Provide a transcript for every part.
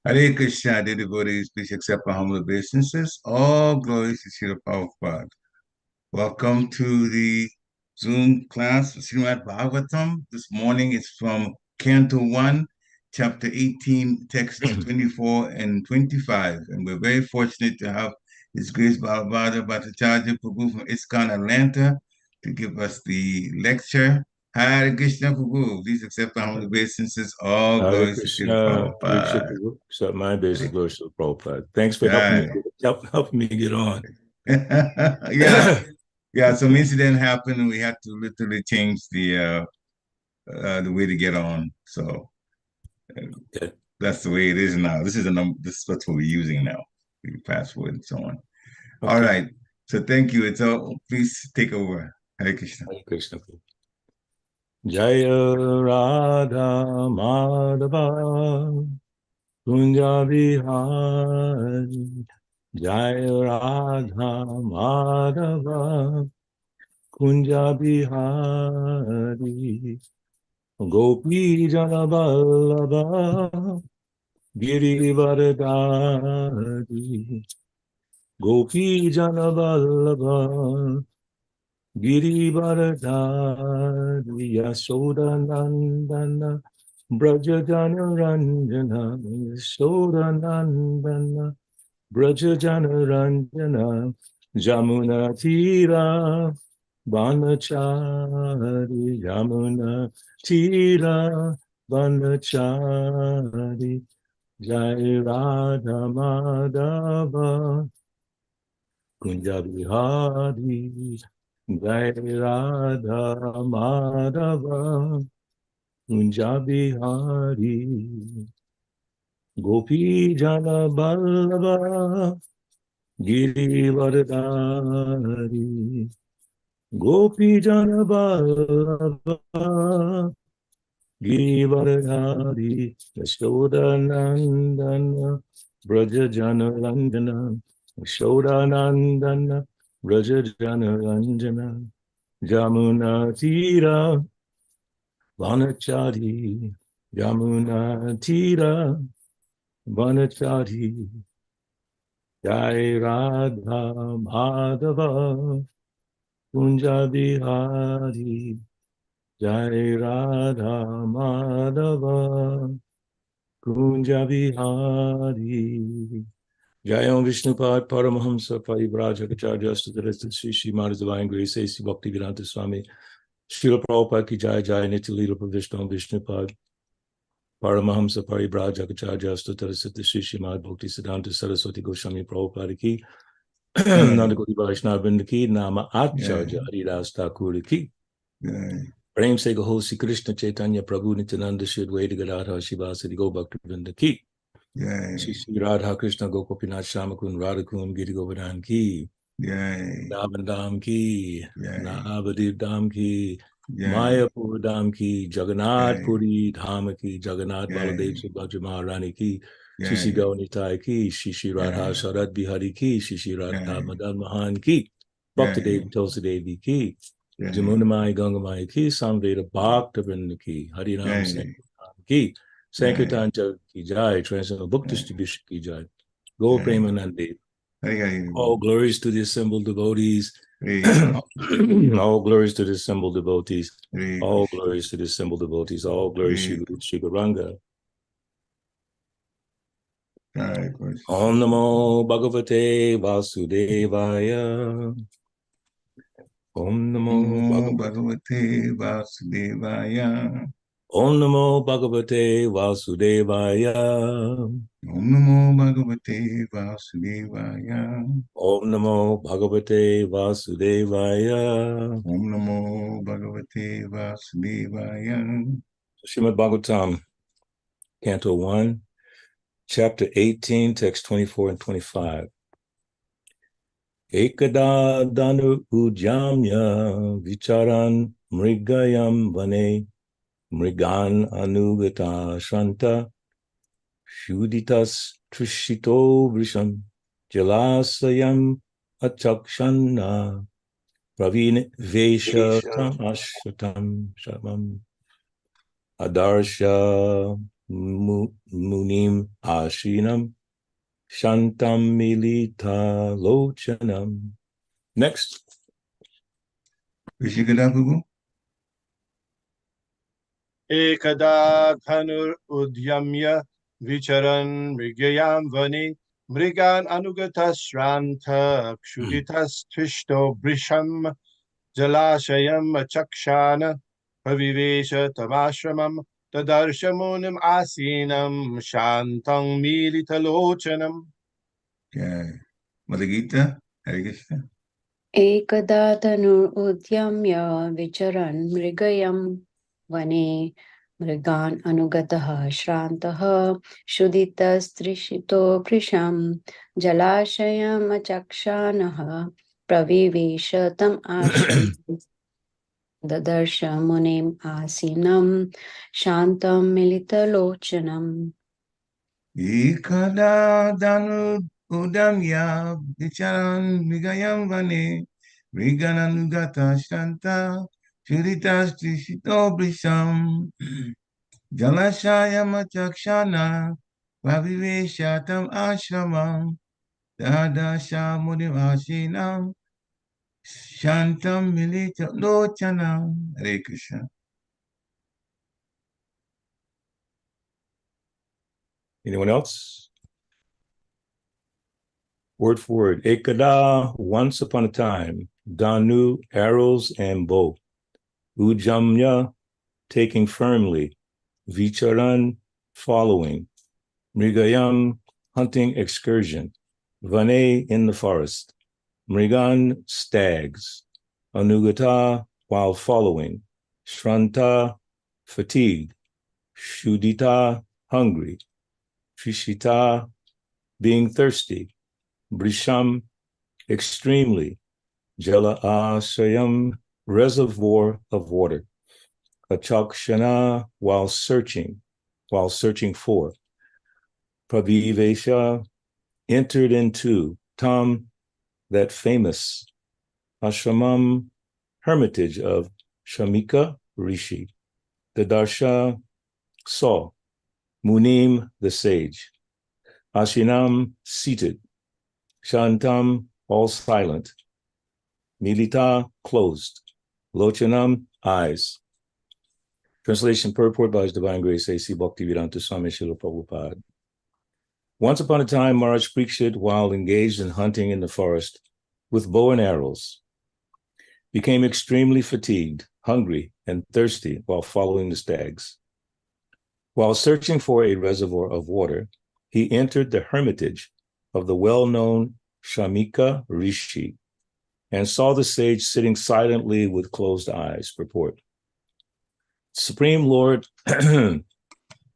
Hare Krishna, dear devotees, please accept our humble obeisances. All glories to Srila Prabhupada. Welcome to the Zoom class for Srimad Bhagavatam. This morning is from Canto 1, Chapter 18, Texts 24 and 25. And we're very fortunate to have His Grace Balabhadra Bhattacharya Prabhu from ISKCON Atlanta to give us the lecture. Hare Krishna Prabhu, please accept our humble obeisances. All glories to Srila Prabhupada. Accept my basic glories to Prabhupada. Thanks for helping me get on. Yeah, some incident happened and we had to literally change the way to get on. So that's the way it is now. This is the number. This is what we're using now. The password and so on. Okay. All right. So thank you. It's all. Please take over. Hare Krishna. Hare Krishna. Jaya Radha Madhava Kunja Vihari. Jaya Radha Madhava Kunja Vihari. Gopi Jana Vallabha Girivardhari. Gopi Jana Vallabha Girivardhari. Yasoda Nandana Brajajana Ranjana. Yasoda Nandana Brajajana Ranjana. Jamuna Tira Vanachari. Jamuna Tira Vanachari. Jai Radha Madhava Kunja Vihari. Jai Radha Madhava Kunja Vihari. Gopi Jana Vallabha Girivardhari. Gopi Jana Vallabha Girivardhari. Yasoda Nandana Brajajana Ranjana. Yasoda Nandana Brajajana Ranjana. Jamuna Tira Vanachari. Jamuna Tira Vanachari. Jai Radha Madhava Kunja Vihari. Jai Radha Madhava Kunja Vihari. Jai Om Vishnupad Paramahamsa Parivrajakacarya Sutadarasta Sri Srimad Divine Grace A.C. Bhaktivedanta Swami Srila Prabhupada ki Jai Jai Nitya Leela Pravishta Om Vishnupad Paramahamsa Parivrajakacarya Sutadarasta Sri Srimad Bhaktisiddhanta Saraswati Goswami Prabhupada ki Nanda Gaudiya Vaishnava ki Nama Acharya Haridas Thakur ki Prem se Gaho Sri Krishna Chaitanya Prabhu Nityananda Shri Advaita Gadadhar Shivasati Go Bhaktivedanta ki Shri Radha Krishna Gopinath Shamakun Radhakun Giri Govardhan ki Navandam ki Navadip Dham ki Mayapur Dham ki, Jagannath Jai. Puri Dham ki, Jagannath Baladev Jai. Subhadra Maharani ki, Shishi Jai. Gaunitai ki, Shishi Radha Jai. Sharad Bihari ki, Shishi Radha Jai. Madan Mahan ki, Bhakti Jai. Devi Tulsi Devi ki, Jai. Jamunamai Gangamai ki, Samveda Bhakta Vrinda ki, Harinam Jai. Sankirtan ki, Jai. Sankirtan Jal ki Jai, Transcendental Book Jai. Distribution ki Jai, Gaur Jai. Premanande. Hari Hari. All glories to the assembled devotees. Hare Krishna. All glories to the assembled devotees. Hare All Krishna. glories to the assembled devotees. All glories to Hare Sri Gauranga. Jai Krishna. Om Namo Bhagavate Vasudevaya. Om Namo Namo Bhagavate. Bhagavate Vasudevaya. Om Namo Bhagavate Vasudevaya. Om Namo Bhagavate Vasudevaya. Om Namo Bhagavate Vasudevaya. Om Namo Bhagavate Vasudevaya. Srimad Bhagavatam, Canto 1, Chapter 18, Text 24 and 25. Ekada danu ujamya vicharan mrigayam vane mrigan anugata shanta shuditas trishito vrisham jalasayam achakshana pravin vesha tam ashtam shamam adarsha munim ashinam shantam milita lochanam. Next. Vishikada Prabhu. Ekada dhanur udyamya vicharan mrigyam vani mrigan anugata shranta kshuditas twishto brisham jalashayam achakshana pravivesha tamashramam tadarshamunim asinam shantang militalochanam. Jai. Mother Gita. Hare Krishna. Ekada tanur vicharan mrigayam vane mrigan anugataha shrantaha shuditas prisham jalashayam achakshanaha pravivesha tam ashram dadarsha munim asinam shantam militalochanam. Ekada danu udamya vicharan migayam vane mrigananugata shanta churitas trishito brisham jalashayam achakshana vaviveshatam ashramam dadasha mudivasinam shantam milita lochanam. Hare Krishna. Anyone else? Word for word. Ekada, once upon a time. Danu, arrows and bow. Ujamya, taking firmly. Vicharan, following. Mrigayam, hunting excursion. Vane, in the forest. Mrigan, stags. Anugata, while following. Shranta, fatigue. Shudita, hungry. Trishita, being thirsty. Brisham, extremely. Jala Asayam, reservoir of water. Achakshana, while searching for. Pravivesha, entered into. Tam, that famous. Ashramam, hermitage of Shamika Rishi. The Darsha, saw. Munim, the sage. Ashinam, seated. Shantam, all silent. Milita, closed. Lochanam, eyes. Translation purport by His Divine Grace A.C. Bhaktivedanta Swami Srila Prabhupada. Once upon a time, Maharaj Parikshit, while engaged in hunting in the forest with bow and arrows, became extremely fatigued, hungry, and thirsty while following the stags. While searching for a reservoir of water, he entered the hermitage of the well-known Shamika Rishi and saw the sage sitting silently with closed eyes. Purport. Supreme Lord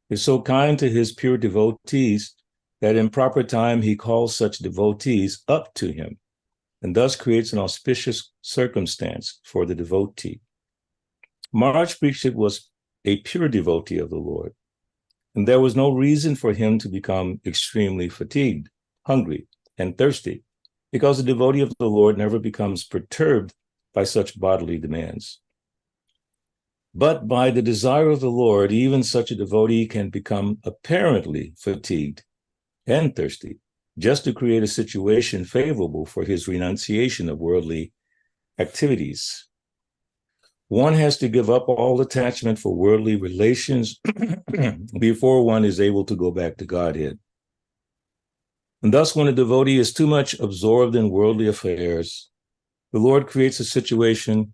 is so kind to his pure devotees that in proper time he calls such devotees up to him and thus creates an auspicious circumstance for the devotee. Maharaj Parikshit was a pure devotee of the Lord, and there was no reason for him to become extremely fatigued, hungry, and thirsty, because a devotee of the Lord never becomes perturbed by such bodily demands. But by the desire of the Lord, even such a devotee can become apparently fatigued and thirsty, just to create a situation favorable for his renunciation of worldly activities. One has to give up all attachment for worldly relations before one is able to go back to Godhead. And thus, when a devotee is too much absorbed in worldly affairs, the Lord creates a situation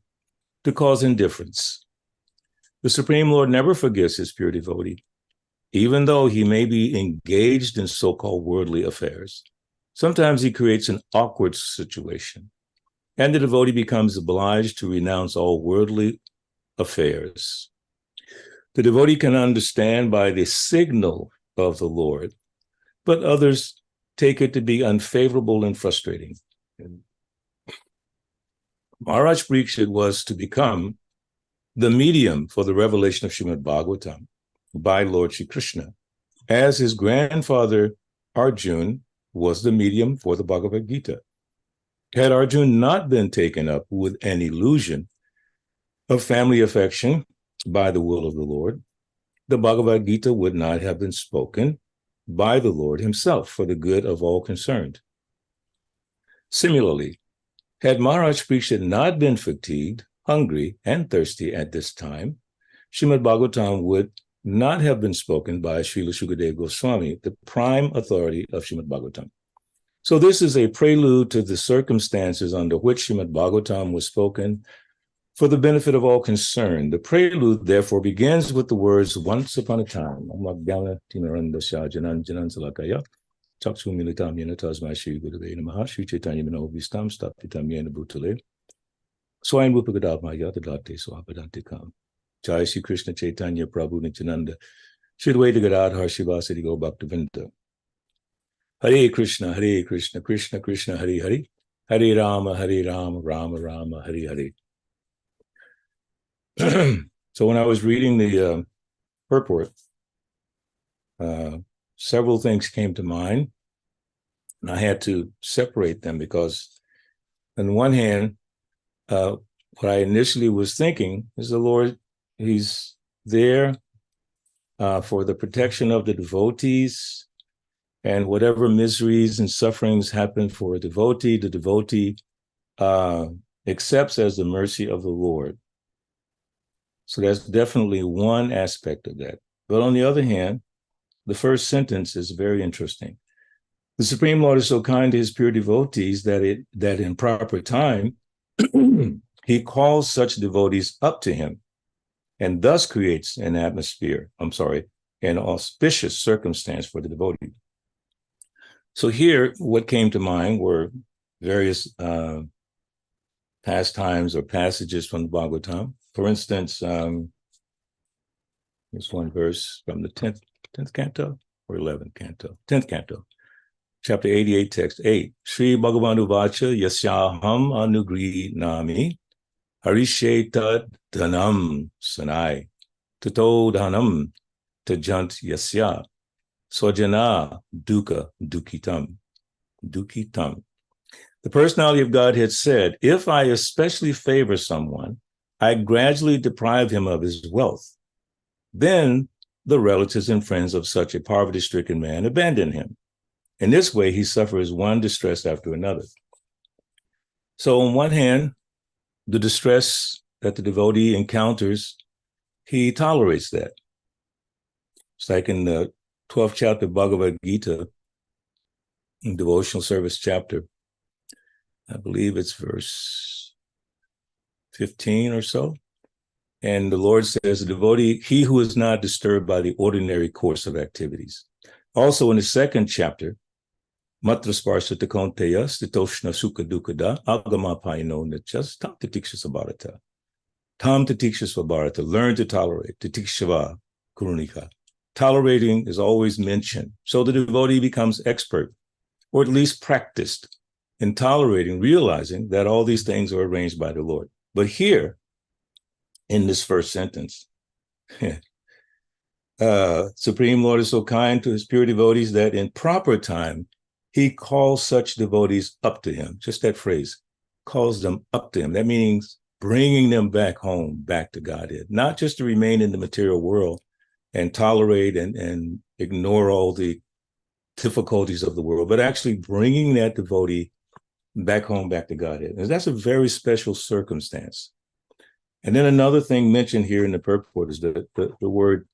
to cause indifference. The Supreme Lord never forgives his pure devotee, even though he may be engaged in so-called worldly affairs. Sometimes he creates an awkward situation, and the devotee becomes obliged to renounce all worldly affairs. The devotee can understand by the signal of the Lord, but others take it to be unfavorable and frustrating. Maharaj Parikshit was to become the medium for the revelation of Srimad Bhagavatam by Lord Shri Krishna, as his grandfather Arjun was the medium for the Bhagavad Gita. Had Arjun not been taken up with an illusion of family affection by the will of the Lord, the Bhagavad Gita would not have been spoken by the Lord himself for the good of all concerned. Similarly, had Maharaj Parikshit not been fatigued, hungry, and thirsty at this time, Srimad Bhagavatam would not have been spoken by Srila Shukadeva Goswami, the prime authority of Srimad Bhagavatam. So this is a prelude to the circumstances under which Srimad Bhagavatam was spoken for the benefit of all concerned. The prelude, therefore, begins with the words, once upon a time. Jai Shri Krishna Chaitanya Prabhu Nityananda, Shri Advaita Gadadhar Shivasati Gaur Bhaktavinda. Hare Krishna, Krishna Krishna, Hare Hare, Hare Rama, Rama Rama, Hare Hare. So when I was reading the purport, several things came to mind, and I had to separate them because, on the one hand, what I initially was thinking is the Lord, he's there for the protection of the devotees, and whatever miseries and sufferings happen for a devotee, the devotee accepts as the mercy of the Lord. So that's definitely one aspect of that. But on the other hand, the first sentence is very interesting. The Supreme Lord is so kind to his pure devotees that in proper time, he calls such devotees up to him and thus creates an an auspicious circumstance for the devotee. So here, what came to mind were various pastimes or passages from the Bhagavatam. For instance, there's one verse from the 10th canto or 11th canto, 10th canto, chapter 88, text 8. Sri Bhagavanu Vacha Yasyaham Anugri Nami Harisheta Dhanam Sanai Tato Dhanam Tajant Yasya Swajana Dukkha Dukhitam. The personality of Godhead said, if I especially favor someone, I gradually deprive him of his wealth. Then the relatives and friends of such a poverty-stricken man abandon him. In this way, he suffers one distress after another. So on one hand, the distress that the devotee encounters, he tolerates that. It's like in the 12th chapter of Bhagavad Gita, in devotional service chapter, I believe it's verse 15 or so. And the Lord says, the devotee, he who is not disturbed by the ordinary course of activities. Also in the second chapter, Matra Sparsata Konteya Stitoshna Sukha Dukkada Agama Paino Nichas Tam Titikshasa Bharata. Tam Titikshasa Bharata. Learn to tolerate. Titikshava Kurunika. Tolerating is always mentioned. So the devotee becomes expert, or at least practiced, in tolerating, realizing that all these things are arranged by the Lord. But here, in this first sentence. Supreme Lord is so kind to his pure devotees that in proper time, he calls such devotees up to him. Just that phrase, calls them up to him. That means bringing them back home, back to Godhead, not just to remain in the material world and tolerate and ignore all the difficulties of the world, but actually bringing that devotee back home, back to Godhead. And that's a very special circumstance. And then another thing mentioned here in the purport is the word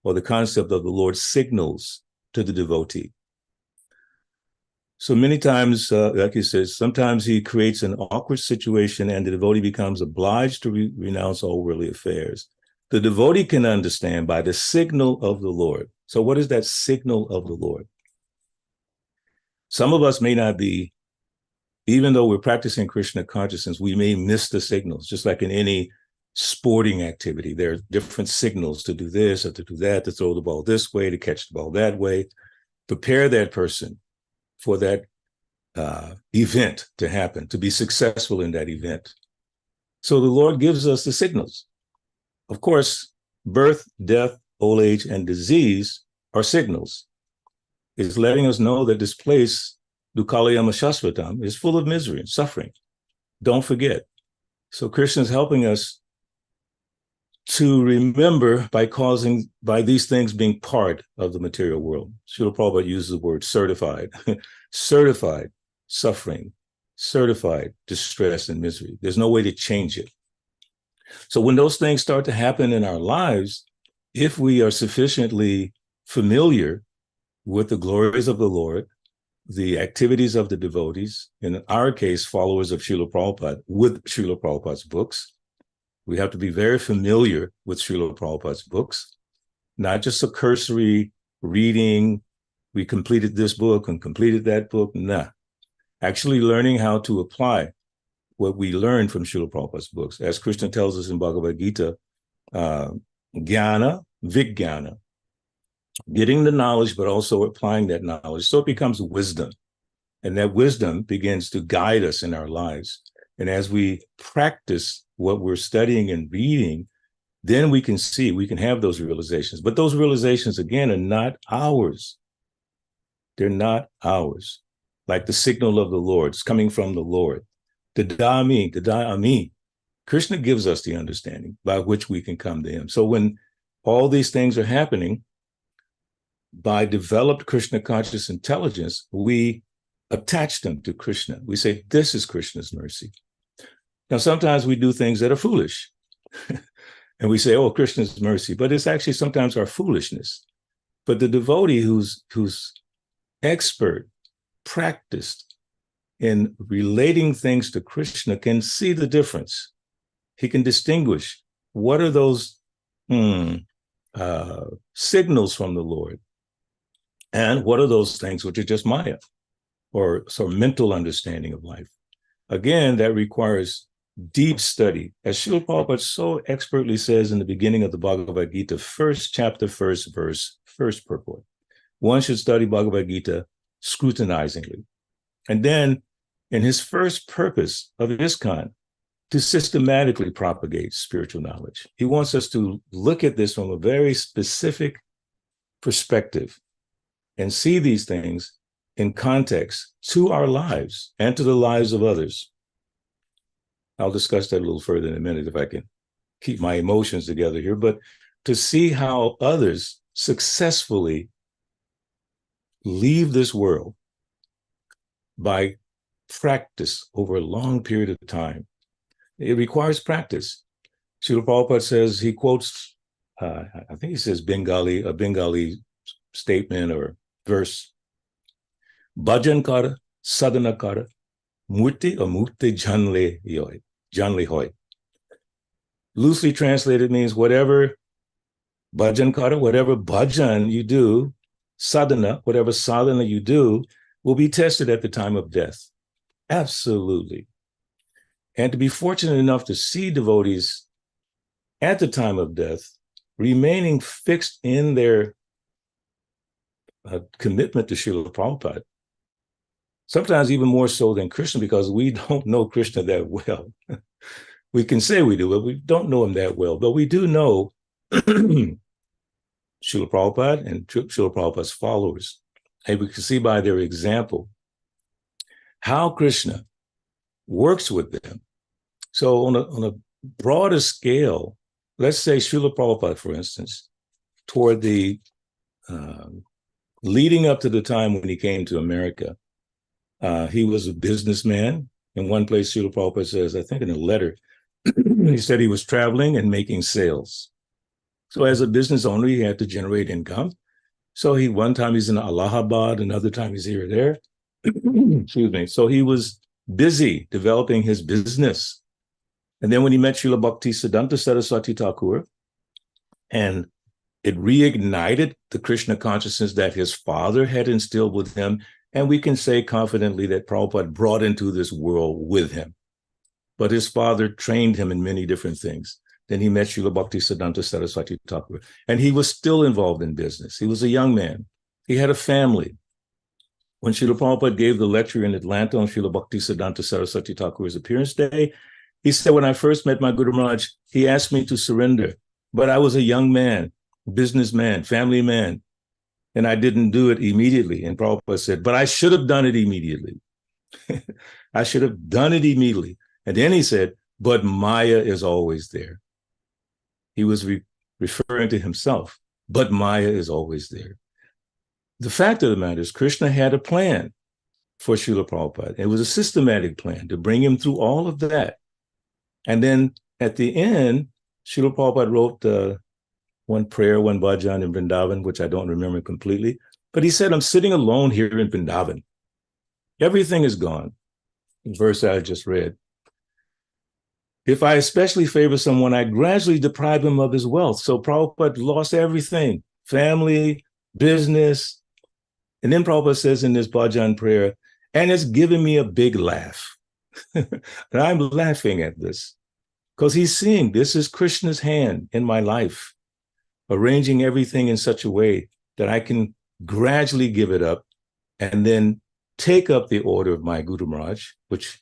or the concept of the Lord signals to the devotee. So many times, like he says, sometimes he creates an awkward situation and the devotee becomes obliged to renounce all worldly affairs. The devotee can understand by the signal of the Lord. So what is that signal of the Lord? Some of us may not be, even though we're practicing Krishna consciousness, we may miss the signals, just like in any sporting activity. There are different signals to do this or to do that, to throw the ball this way, to catch the ball that way. Prepare that person for that event to happen, to be successful in that event. So the Lord gives us the signals. Of course, birth, death, old age, and disease are signals. It's letting us know that this place, Dukalayama Shasvatam, is full of misery and suffering. Don't forget. So Krishna is helping us to remember by these things being part of the material world. Srila Prabhupada uses the word certified, certified suffering, certified distress and misery. There's no way to change it. So when those things start to happen in our lives, if we are sufficiently familiar with the glories of the Lord, the activities of the devotees, in our case, followers of Srila Prabhupada, with Srila Prabhupada's books, we have to be very familiar with Srila Prabhupada's books, not just a cursory reading. We completed this book and completed that book. Nah, actually learning how to apply what we learned from Srila Prabhupada's books. As Krishna tells us in Bhagavad Gita, jnana, vijnana, getting the knowledge, but also applying that knowledge. So it becomes wisdom. And that wisdom begins to guide us in our lives. And as we practice what we're studying and reading, then we can have those realizations. But those realizations, again, are not ours. They're not ours. Like the signal of the Lord, it's coming from the Lord. The Da'ami. Krishna gives us the understanding by which we can come to him. So when all these things are happening, by developed Krishna conscious intelligence, we attach them to Krishna. We say, this is Krishna's mercy. Now, sometimes we do things that are foolish. And we say, oh, Krishna's mercy. But it's actually sometimes our foolishness. But the devotee who's expert, practiced in relating things to Krishna can see the difference. He can distinguish what are those signals from the Lord, and what are those things which are just Maya, or sort of mental understanding of life. Again, that requires deep study. As Srila Prabhupada so expertly says in the beginning of the Bhagavad Gita, first chapter, first verse, first purport, one should study Bhagavad Gita scrutinizingly. And then in his first purpose of ISKCON, to systematically propagate spiritual knowledge. He wants us to look at this from a very specific perspective and see these things in context to our lives and to the lives of others. I'll discuss that a little further in a minute if I can keep my emotions together here, but to see how others successfully leave this world by practice over a long period of time. It requires practice. Srila Prabhupada says, he quotes, I think he says a Bengali statement or verse, Bhajan kara, sadhana kara, murti or murti janle hoy. Loosely translated means whatever bhajan kara, whatever bhajan you do, sadhana, whatever sadhana you do, will be tested at the time of death. Absolutely. And to be fortunate enough to see devotees at the time of death remaining fixed in their commitment to Srila Prabhupada, sometimes even more so than Krishna, because we don't know Krishna that well. We can say we do, but we don't know him that well. But we do know Srila Prabhupada and Srila Prabhupada's followers. And we can see by their example how Krishna works with them. So on a broader scale, let's say Srila Prabhupada, for instance, toward the leading up to the time when he came to America, he was a businessman. In one place, Srila Prabhupada says, I think in a letter, he said he was traveling and making sales. So as a business owner, he had to generate income. So one time he's in Allahabad, another time he's here or there. Excuse me. So he was busy developing his business. And then when he met Srila Bhaktisiddhanta Saraswati Thakur, and it reignited the Krishna consciousness that his father had instilled with him. And we can say confidently that Prabhupada brought into this world with him. But his father trained him in many different things. Then he met Srila Bhaktisiddhanta Saraswati Thakur, and he was still involved in business. He was a young man. He had a family. When Srila Prabhupada gave the lecture in Atlanta on Srila Bhaktisiddhanta Saraswati Thakur's appearance day, he said, when I first met my Guru Maharaj, he asked me to surrender, but I was a young man, businessman, family man, and I didn't do it immediately. And Prabhupada said, but I should have done it immediately. I should have done it immediately. And then he said, but Maya is always there. He was referring to himself, but Maya is always there. The fact of the matter is Krishna had a plan for Srila Prabhupada. It was a systematic plan to bring him through all of that. And then at the end, Srila Prabhupada wrote one prayer, one bhajan in Vrindavan, which I don't remember completely. But he said, I'm sitting alone here in Vrindavan. Everything is gone. The verse I just read. If I especially favor someone, I gradually deprive him of his wealth. So Prabhupada lost everything, family, business. And then Prabhupada says in this bhajan prayer, and it's giving me a big laugh. And I'm laughing at this because he's seeing this is Krishna's hand in my life, arranging everything in such a way that I can gradually give it up and then take up the order of my Guru Maharaj, which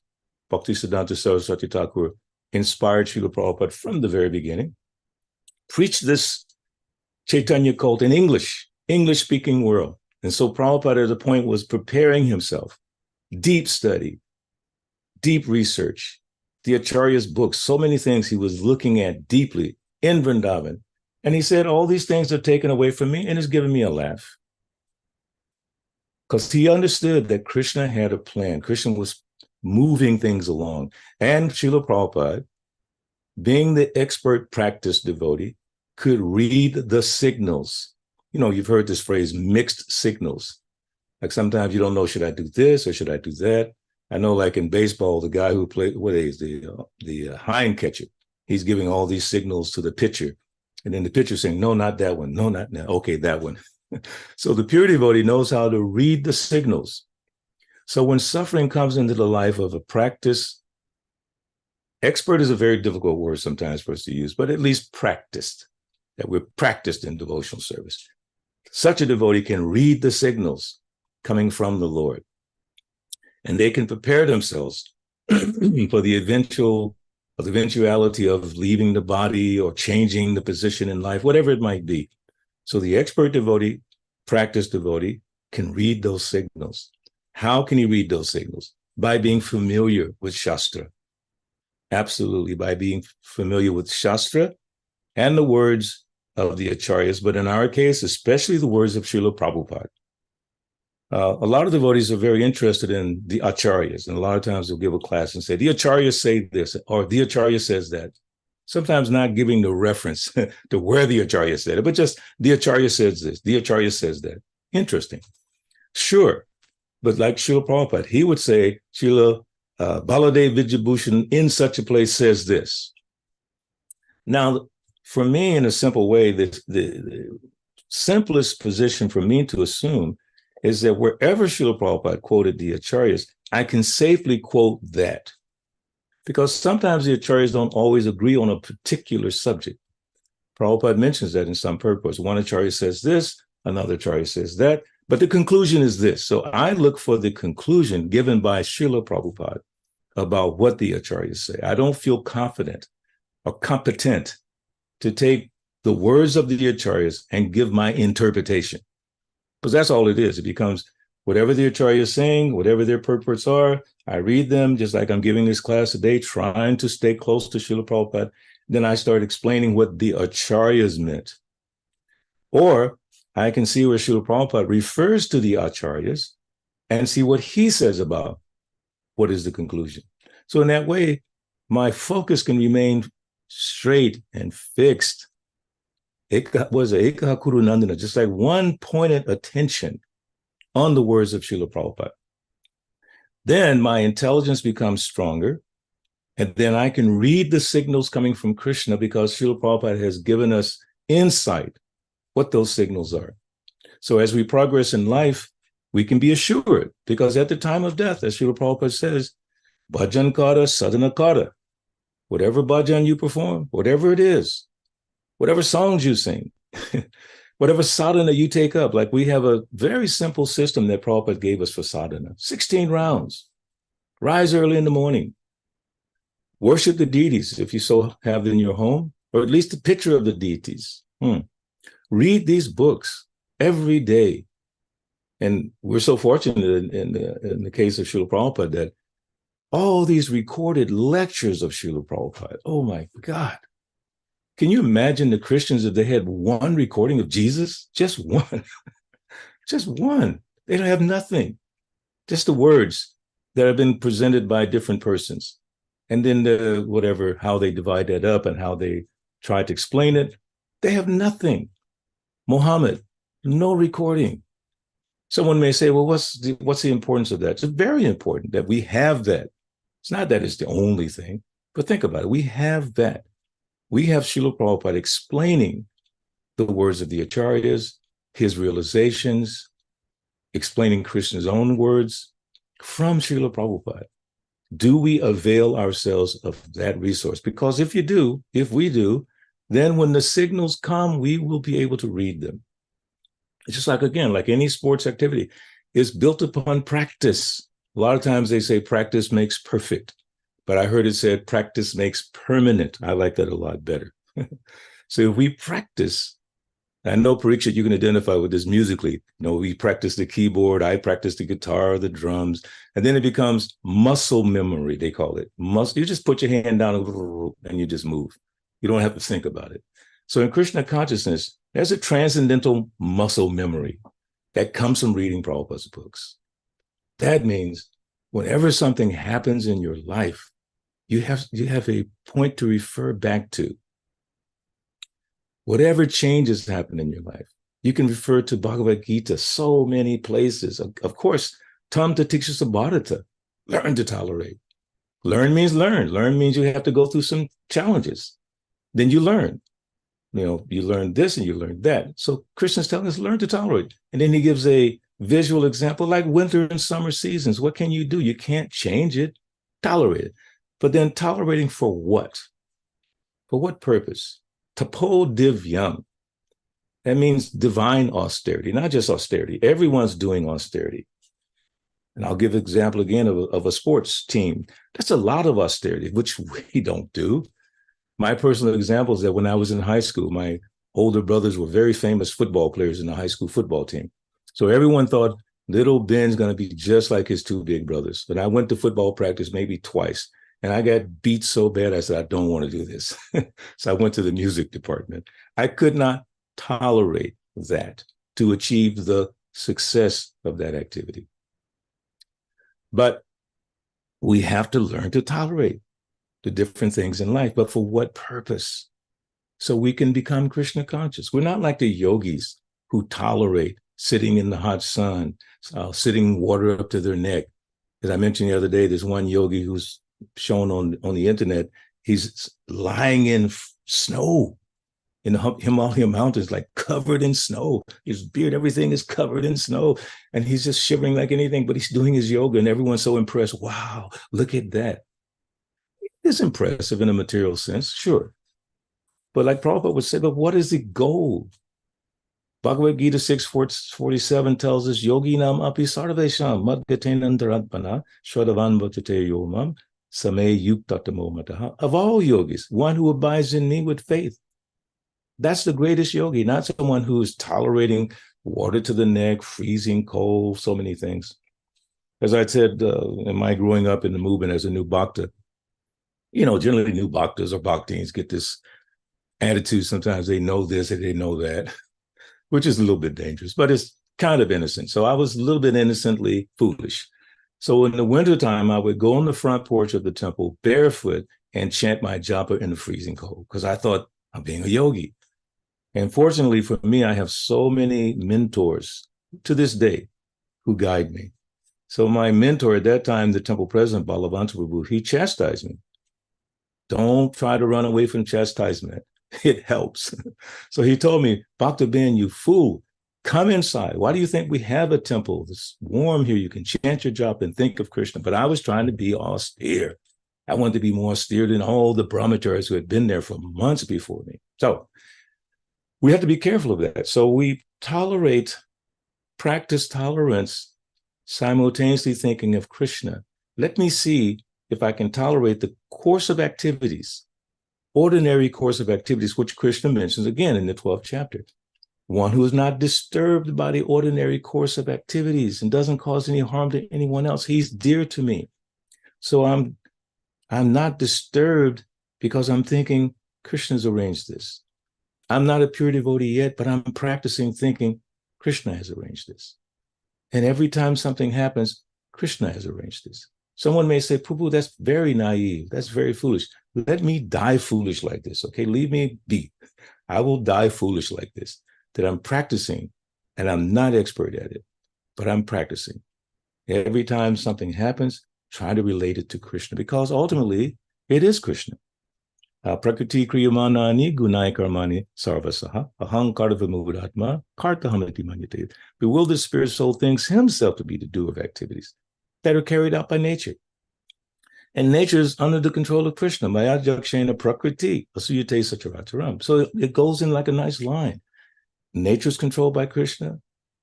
Bhaktisiddhanta Saraswati Thakur inspired Srila Prabhupada from the very beginning, preach this Chaitanya cult in English-speaking world. And so Prabhupada at the point was preparing himself, deep study, deep research, the Acharya's books, so many things he was looking at deeply in Vrindavan. And he said, all these things are taken away from me, and it's giving me a laugh. Because he understood that Krishna had a plan. Krishna was moving things along. And Srila Prabhupada, being the expert practice devotee, could read the signals. You know, you've heard this phrase, mixed signals. Like sometimes you don't know, should I do this or should I do that? I know like in baseball, the guy who played, what is the hind catcher, he's giving all these signals to the pitcher. And then the pitcher saying, no, not that one. No, not now. Okay, that one. So the pure devotee knows how to read the signals. So when suffering comes into the life of a practice, expert is a very difficult word sometimes for us to use, but at least practiced, that we're practiced in devotional service. Such a devotee can read the signals coming from the Lord, and they can prepare themselves for the eventuality of leaving the body or changing the position in life, whatever it might be. So the expert devotee, practiced devotee, can read those signals. How can he read those signals? By being familiar with Shastra. Absolutely, by being familiar with Shastra and the words of the Acharyas, but in our case, especially the words of Srila Prabhupada. A lot of devotees are very interested in the Acharyas, and a lot of times they'll give a class and say, the Acharyas say this, or the Acharya says that. Sometimes not giving the reference to where the Acharya said it, but just the Acharya says this, the Acharya says that. Interesting. Sure. But like Srila Prabhupada, he would say, Srila Baladev Vidyabhushan in such a place says this. Now, for me, in a simple way, the simplest position for me to assume is that wherever Srila Prabhupada quoted the Acharyas, I can safely quote that. Because sometimes the Acharyas don't always agree on a particular subject. Prabhupada mentions that in some purpose. One Acharya says this, another Acharya says that, but the conclusion is this. So I look for the conclusion given by Srila Prabhupada about what the acharyas say. I don't feel confident or competent to take the words of the acharyas and give my interpretation. Because that's all it is. It becomes whatever the acharya is saying, whatever their purports are, I read them just like I'm giving this class today, trying to stay close to Srila Prabhupada. Then I start explaining what the acharyas meant. Or I can see where Srila Prabhupada refers to the acharyas and see what he says about what is the conclusion. So in that way, my focus can remain straight and fixed. Eka Kuru Nandana, just like one pointed attention on the words of Srila Prabhupada. Then my intelligence becomes stronger, and then I can read the signals coming from Krishna because Srila Prabhupada has given us insight what those signals are. So as we progress in life, we can be assured, because at the time of death, as Srila Prabhupada says, bhajan kara, sadhana kara, whatever bhajan you perform, whatever it is, whatever songs you sing, whatever sadhana you take up, like we have a very simple system that Prabhupada gave us for sadhana, 16 rounds, rise early in the morning, worship the deities if you so have them in your home, or at least a picture of the deities. Read these books every day. And we're so fortunate in the case of Srila Prabhupada that all these recorded lectures of Srila Prabhupada, oh my God. Can you imagine the Christians if they had one recording of Jesus? Just one. Just one. They don't have nothing. Just the words that have been presented by different persons. And then how they divide that up and how they try to explain it. They have nothing. Muhammad, no recording. Someone may say, well, what's the importance of that? It's very important that we have that. It's not that it's the only thing, but think about it. We have that. We have Srila Prabhupada explaining the words of the acharyas, his realizations, explaining Krishna's own words from Srila Prabhupada. Do we avail ourselves of that resource? Because if we do, then when the signals come, we will be able to read them. It's just like, again, like any sports activity, it's built upon practice. A lot of times they say practice makes perfect, but I heard it said practice makes permanent. I like that a lot better. So if we practice, I know, Parikshit, you can identify with this musically. We practice the keyboard, I practice the guitar, the drums, and then it becomes muscle memory, they call it. You just put your hand down and you just move. You don't have to think about it. So in Krishna consciousness, there's a transcendental muscle memory that comes from reading Prabhupada's books. That means whenever something happens in your life, you have a point to refer back to. Whatever changes happen in your life, you can refer to Bhagavad Gita so many places. Of course, tam tatiksha bharata, learn to tolerate. Learn means learn. Learn means you have to go through some challenges. Then you learn. You learn this and you learn that. So Krishna's telling us, learn to tolerate. And then he gives a visual example like winter and summer seasons. What can you do? You can't change it. Tolerate it. But then tolerating for what? For what purpose? Tapo divyam. That means divine austerity, not just austerity. Everyone's doing austerity. And I'll give an example again of a sports team. That's a lot of austerity, which we don't do. My personal example is that when I was in high school, my older brothers were very famous football players in the high school football team. So everyone thought little Ben's going to be just like his two big brothers. But I went to football practice maybe twice, and I got beat so bad, I said, I don't want to do this. So I went to the music department. I could not tolerate that to achieve the success of that activity. But we have to learn to tolerate the different things in life, but for what purpose? So we can become Krishna conscious. We're not like the yogis who tolerate sitting in the hot sun, sitting water up to their neck. As I mentioned the other day, there's one yogi who's shown on the internet. He's lying in snow in the Himalayan mountains, like covered in snow. His beard, everything is covered in snow. And he's just shivering like anything, but he's doing his yoga and everyone's so impressed. Wow, look at that. It's impressive in a material sense, sure. But like Prabhupada would say, but what is the goal? Bhagavad Gita 6:47 tells us, Yogi nam api sarvesham madgatenandaratmana shwadavan bhatate yomam Same yuktatamo mataha. Of all yogis, one who abides in me with faith. That's the greatest yogi, not someone who's tolerating water to the neck, freezing cold, so many things. As I said, in my growing up in the movement as a new bhakta, generally new bhaktas or bhaktins get this attitude. Sometimes they know this and they know that, which is a little bit dangerous, but it's kind of innocent. So I was a little bit innocently foolish. So in the wintertime, I would go on the front porch of the temple barefoot and chant my japa in the freezing cold because I thought I'm being a yogi. And fortunately for me, I have so many mentors to this day who guide me. So my mentor at that time, the temple president, Balabhadra Prabhu, he chastised me. Don't try to run away from chastisement. It helps. So he told me, Bhakta Ben, you fool, come inside. Why do you think we have a temple? It's warm here. You can chant your japa and think of Krishna. But I was trying to be austere. I wanted to be more austere than all the brahmacharis who had been there for months before me. So we have to be careful of that. So we practice tolerance, simultaneously thinking of Krishna. Let me see if I can tolerate the course of activities, ordinary course of activities, which Krishna mentions again in the 12th chapter. One who is not disturbed by the ordinary course of activities and doesn't cause any harm to anyone else. He's dear to me. So I'm not disturbed because I'm thinking Krishna's arranged this. I'm not a pure devotee yet, but I'm practicing thinking Krishna has arranged this. And every time something happens, Krishna has arranged this. Someone may say, Prabhu, that's very naive. That's very foolish. Let me die foolish like this, okay? Leave me be. I will die foolish like this, that I'm practicing, and I'm not expert at it, but I'm practicing. Every time something happens, try to relate it to Krishna, because ultimately, it is Krishna. Prakriti kriyamanani gunai karmani sarvasaha ahankara vimudatma kartahamati manyate. Bewildered spirit soul thinks himself to be the doer of activities that are carried out by nature. And nature is under the control of Krishna. Maya jakshena prakriti asuyate sacharacharam. So it goes in like a nice line. Nature is controlled by Krishna.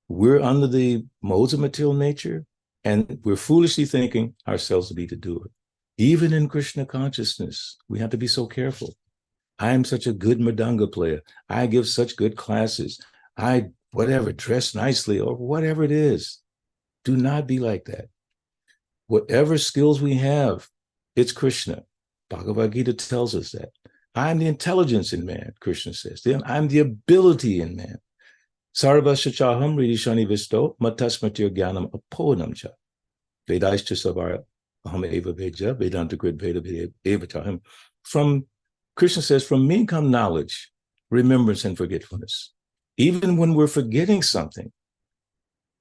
We're under the modes of material nature, and we're foolishly thinking ourselves to be the doer. Even in Krishna consciousness, we have to be so careful. I am such a good Mridanga player. I give such good classes. I, dress nicely or whatever it is. Do not be like that. Whatever skills we have, it's Krishna. Bhagavad Gita tells us that. I'm the intelligence in man, Krishna says. I'm the ability in man. Sarva shachaham ridishani visto matasmatir gyanam apodanam cha. Vedaishcha savara. From Krishna says, from me come knowledge, remembrance, and forgetfulness. Even when we're forgetting something,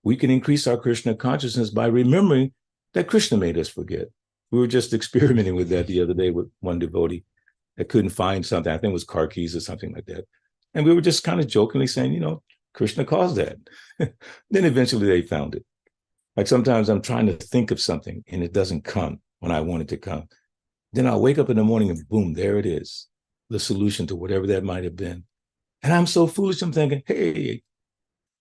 we can increase our Krishna consciousness by remembering that Krishna made us forget. We were just experimenting with that the other day with one devotee that couldn't find something. I think it was car keys or something like that. And we were just kind of jokingly saying, Krishna caused that. Then eventually they found it. Like sometimes I'm trying to think of something and it doesn't come when I want it to come. Then I'll wake up in the morning and boom, there it is. The solution to whatever that might have been. And I'm so foolish. I'm thinking, hey,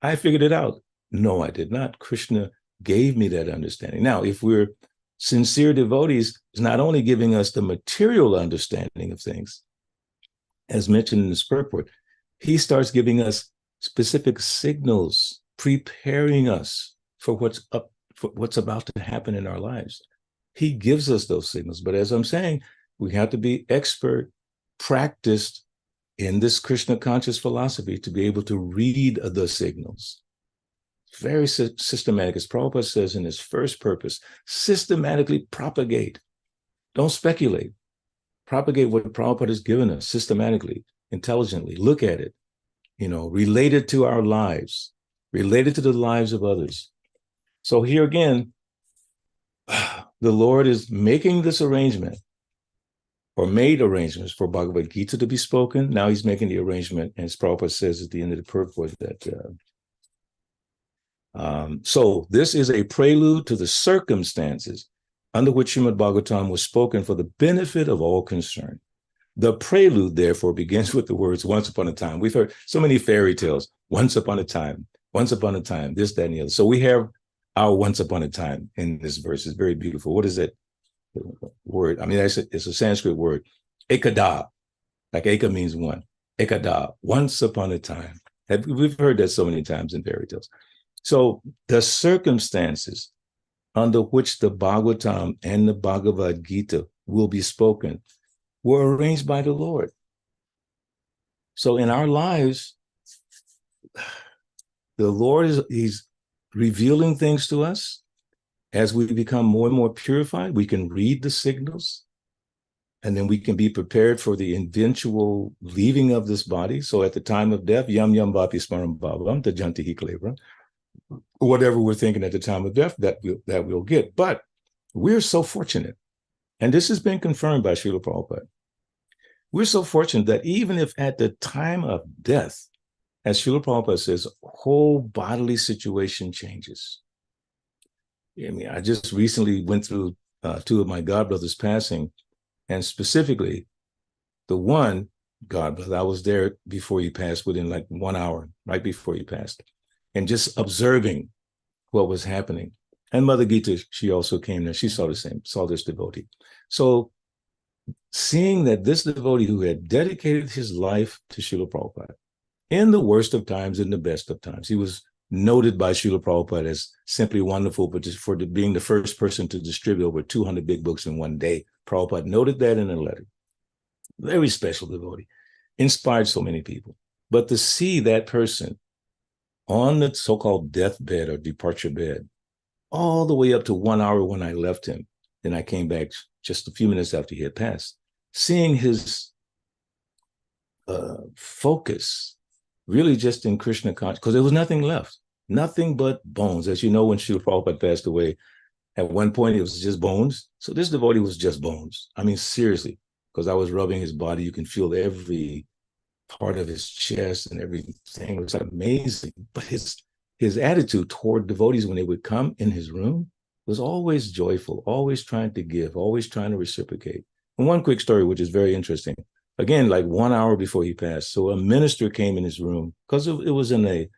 I figured it out. No, I did not. Krishna gave me that understanding. Now, if we're sincere devotees, it's not only giving us the material understanding of things, as mentioned in this purport, he starts giving us specific signals, preparing us for what's about to happen in our lives. He gives us those signals. But as I'm saying, we have to be expert, practiced in this Krishna conscious philosophy to be able to read the signals. Very systematic, as Prabhupada says in his first purpose, systematically propagate. Don't speculate. Propagate what Prabhupada has given us systematically, intelligently. Look at it, relate it to our lives, relate it to the lives of others. So here again, the Lord is making this arrangement or made arrangements for Bhagavad Gita to be spoken. Now he's making the arrangement, and as Prabhupada says at the end of the purport that, so this is a prelude to the circumstances under which Srimad Bhagavatam was spoken for the benefit of all concerned. The prelude, therefore, begins with the words, once upon a time. We've heard so many fairy tales, once upon a time, this, that, and the other. So we have our once upon a time in this verse. Is very beautiful. What is it? word. I mean, it's a Sanskrit word. Ekada, like Eka means one. Ekada, once upon a time. We've heard that so many times in fairy tales. So the circumstances under which the Bhagavatam and the Bhagavad Gita will be spoken were arranged by the Lord. So in our lives, the Lord he's revealing things to us. As we become more and more purified, we can read the signals, and then we can be prepared for the eventual leaving of this body. So at the time of death, yam yam vapi smaram bhavam, the janti hikalevra, whatever we're thinking at the time of death, that we'll get. But we're so fortunate, and this has been confirmed by Srila Prabhupada. We're so fortunate that even if at the time of death, as Srila Prabhupada says, whole bodily situation changes. I mean, I just recently went through two of my godbrothers passing, and specifically the one godbrother, I was there before he passed, within like 1 hour, right before he passed, and just observing what was happening. And Mother Gita, she also came there. She saw this devotee. So seeing that this devotee who had dedicated his life to Srila Prabhupada in the worst of times, in the best of times, he was noted by Srila Prabhupada as simply wonderful, but just for being the first person to distribute over 200 big books in one day. Prabhupada noted that in a letter. Very special devotee, inspired so many people. But to see that person on the so-called deathbed or departure bed, all the way up to 1 hour when I left him, then I came back just a few minutes after he had passed, seeing his focus really just in Krishna consciousness, because there was nothing left, nothing but bones. As you know, when Srila Prabhupada passed away, at one point it was just bones. So this devotee was just bones. I mean, seriously, because I was rubbing his body, you can feel every part of his chest and everything. It was amazing. But his attitude toward devotees when they would come in his room was always joyful, always trying to give, always trying to reciprocate. And one quick story, which is very interesting. Again, like 1 hour before he passed, so a minister came in his room, because it was in a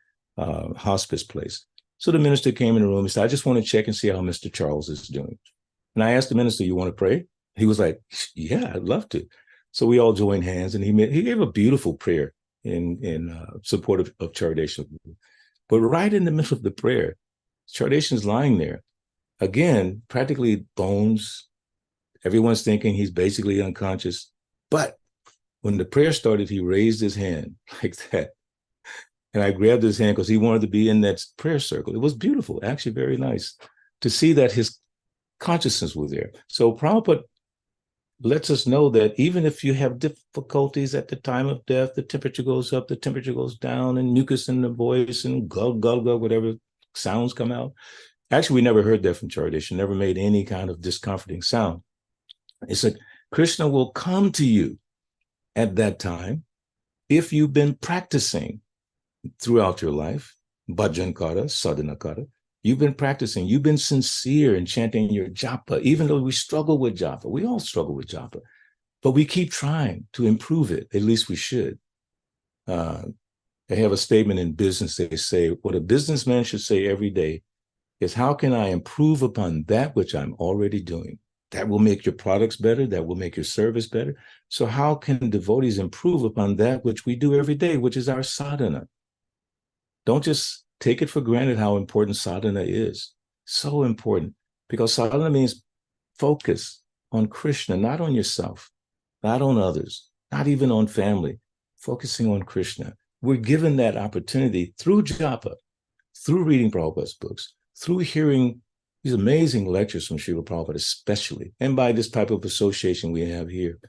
hospice place. So the minister came in the room. He said, I just want to check and see how Mr. Charles is doing. And I asked the minister, you want to pray? He was like, yeah, I'd love to. So we all joined hands, and he gave a beautiful prayer in support of Charadesha. But right in the middle of the prayer, Charadesha is lying there. Again, practically bones. Everyone's thinking he's basically unconscious. But when the prayer started, he raised his hand like that. And I grabbed his hand because he wanted to be in that prayer circle. It was beautiful, actually very nice to see that his consciousness was there. So Prabhupada lets us know that even if you have difficulties at the time of death, the temperature goes up, the temperature goes down, and mucus in the voice, and gug, gug, gug, whatever sounds come out. Actually, we never heard that from Charadesha, never made any kind of discomforting sound. It's like Krishna will come to you at that time if you've been practicing throughout your life, bhajan kara, sadhana kara. You've been practicing, you've been sincere in chanting your japa, even though we struggle with japa. We all struggle with japa, but we keep trying to improve it. At least we should. They have a statement in business. They say, what a businessman should say every day is, how can I improve upon that which I'm already doing? That will make your products better. That will make your service better. So how can devotees improve upon that which we do every day, which is our sadhana? Don't just take it for granted how important sadhana is. So important, because sadhana means focus on Krishna, not on yourself, not on others, not even on family, focusing on Krishna. We're given that opportunity through japa, through reading Prabhupada's books, through hearing these amazing lectures from Srila Prabhupada especially, and by this type of association we have here.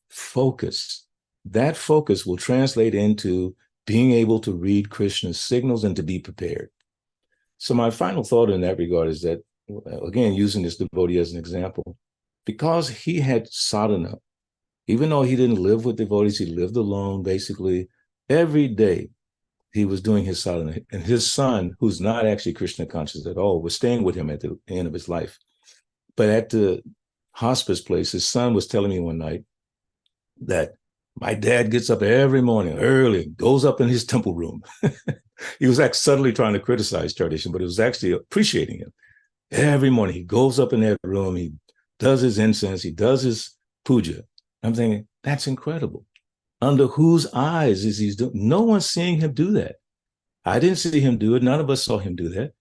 Focus. That focus will translate into being able to read Krishna's signals and to be prepared. So my final thought in that regard is that, again, using this devotee as an example, because he had sadhana, even though he didn't live with devotees, he lived alone, basically, every day he was doing his sadhana. And his son, who's not actually Krishna conscious at all, was staying with him at the end of his life. But at the hospice place, his son was telling me one night that my dad gets up every morning early, goes up in his temple room. He was like subtly trying to criticize Charadesha, but it was actually appreciating him. Every morning he goes up in that room, he does his incense, he does his puja. I'm thinking, that's incredible. Under whose eyes is he doing? No one's seeing him do that. I didn't see him do it. None of us saw him do that.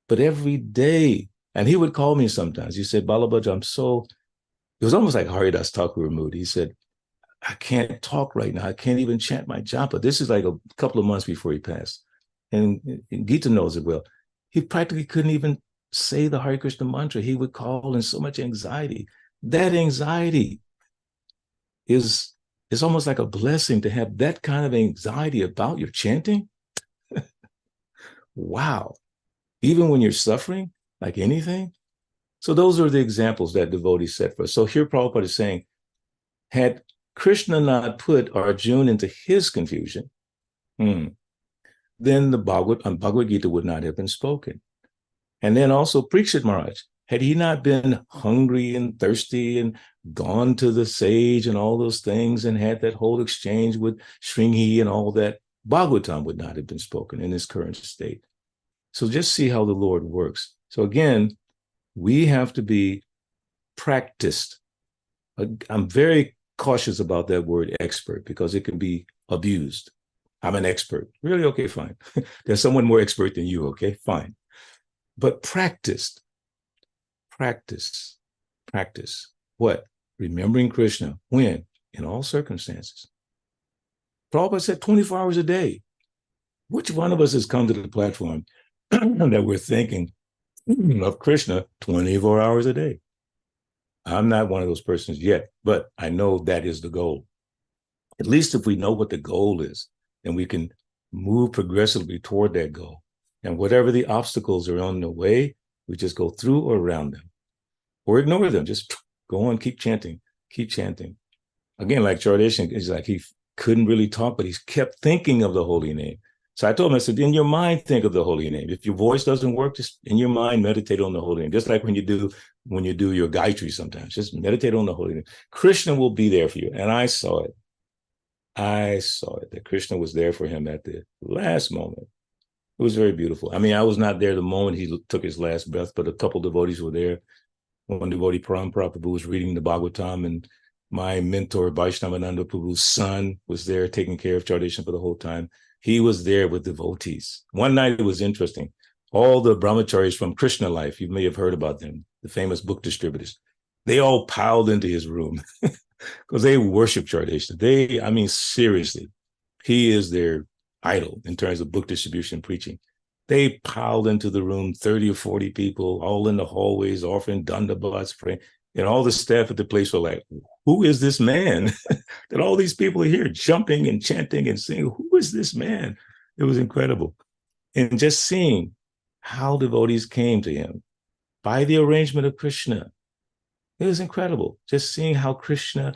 But every day, and he would call me sometimes. He said, Balabhadra, it was almost like Haridas Thakur mood. He said, I can't talk right now. I can't even chant my japa. This is like a couple of months before he passed. And Gita knows it well. He practically couldn't even say the Hare Krishna mantra. He would call in so much anxiety. That anxiety is almost like a blessing to have that kind of anxiety about your chanting. Wow. Even when you're suffering, like anything. So those are the examples that devotees set for us. So here Prabhupada is saying, had Krishna not put Arjuna into his confusion, then the Bhagavad Gita would not have been spoken. And then also Parikshit Maharaj, had he not been hungry and thirsty and gone to the sage and all those things and had that whole exchange with Shringi and all that, Bhagavatam would not have been spoken in his current state. So just see how the Lord works. So again, we have to be practiced. I'm very cautious about that word expert because it can be abused. I'm an expert. Really? Okay, fine. There's someone more expert than you, okay? Fine. But practiced. Practice. What? Remembering Krishna. When? In all circumstances. Prabhupada said 24 hours a day. Which one of us has come to the platform that we're thinking of Krishna 24 hours a day? I'm not one of those persons yet, but I know that is the goal. At least if we know what the goal is, then we can move progressively toward that goal. And whatever the obstacles are on the way, we just go through or around them or ignore them. Just go on, keep chanting. Again, like Chardeshan, it's like he couldn't really talk, but he kept thinking of the holy name. So I told him, I said, in your mind, think of the holy name. If your voice doesn't work, just in your mind, meditate on the holy name. Just like when you do your Gayatri sometimes, just meditate on the holy name. Krishna will be there for you. And I saw it. That Krishna was there for him at the last moment. It was very beautiful. I mean, I was not there the moment he took his last breath, but a couple devotees were there. One devotee, Prabhu, was reading the Bhagavatam, and my mentor, Vaishnavananda Prabhu's son, was there taking care of Chardeshan for the whole time. He was there with devotees. One night it was interesting. All the brahmacharis from Krishna Life, you may have heard about them, the famous book distributors, they all piled into his room because they worship Chardeshan. Seriously, he is their idol in terms of book distribution and preaching. They piled into the room, 30 or 40 people, all in the hallways, offering dandavats, praying. And all the staff at the place were like, who is this man that all these people are here jumping and chanting and singing? Who is this man? It was incredible. And just seeing how devotees came to him by the arrangement of Krishna, it was incredible. Just seeing how Krishna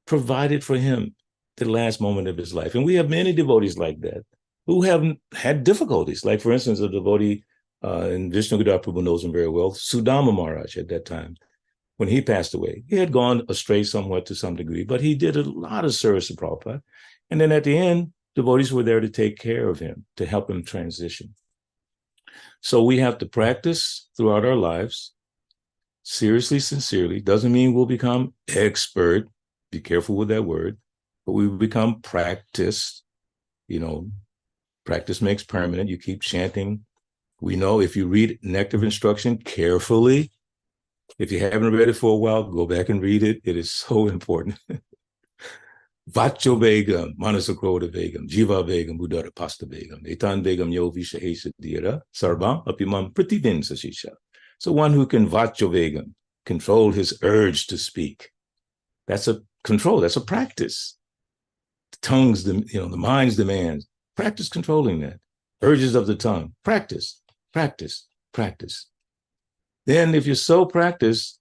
provided for him the last moment of his life. And we have many devotees like that who have had difficulties. Like, for instance, a devotee, and Vishnu Gadar Prabhu knows him very well, Sudama Maharaj at that time. When he passed away, he had gone astray somewhat to some degree, but he did a lot of service to Prabhupada. And then at the end, devotees were there to take care of him, to help him transition. So we have to practice throughout our lives, seriously, sincerely. Doesn't mean we'll become expert. Be careful with that word. But we become practiced. Practice makes permanent. You keep chanting. We know if you read Nectar of Instruction carefully, if you haven't read it for a while, go back and read it. It is so important. Vacho Vegam, Manasakroda Vegam, Jiva Vegam, Buddha Pasta Vegam, Etan Vegam Yo Visha Hesa Dira, Sarvam Apimam Prativin Sashisha. So one who can Vacho Vegam, control his urge to speak. That's a control, that's a practice. The tongue's, the mind's demands. Practice controlling that. Urges of the tongue. Practice. Then if you're so practiced,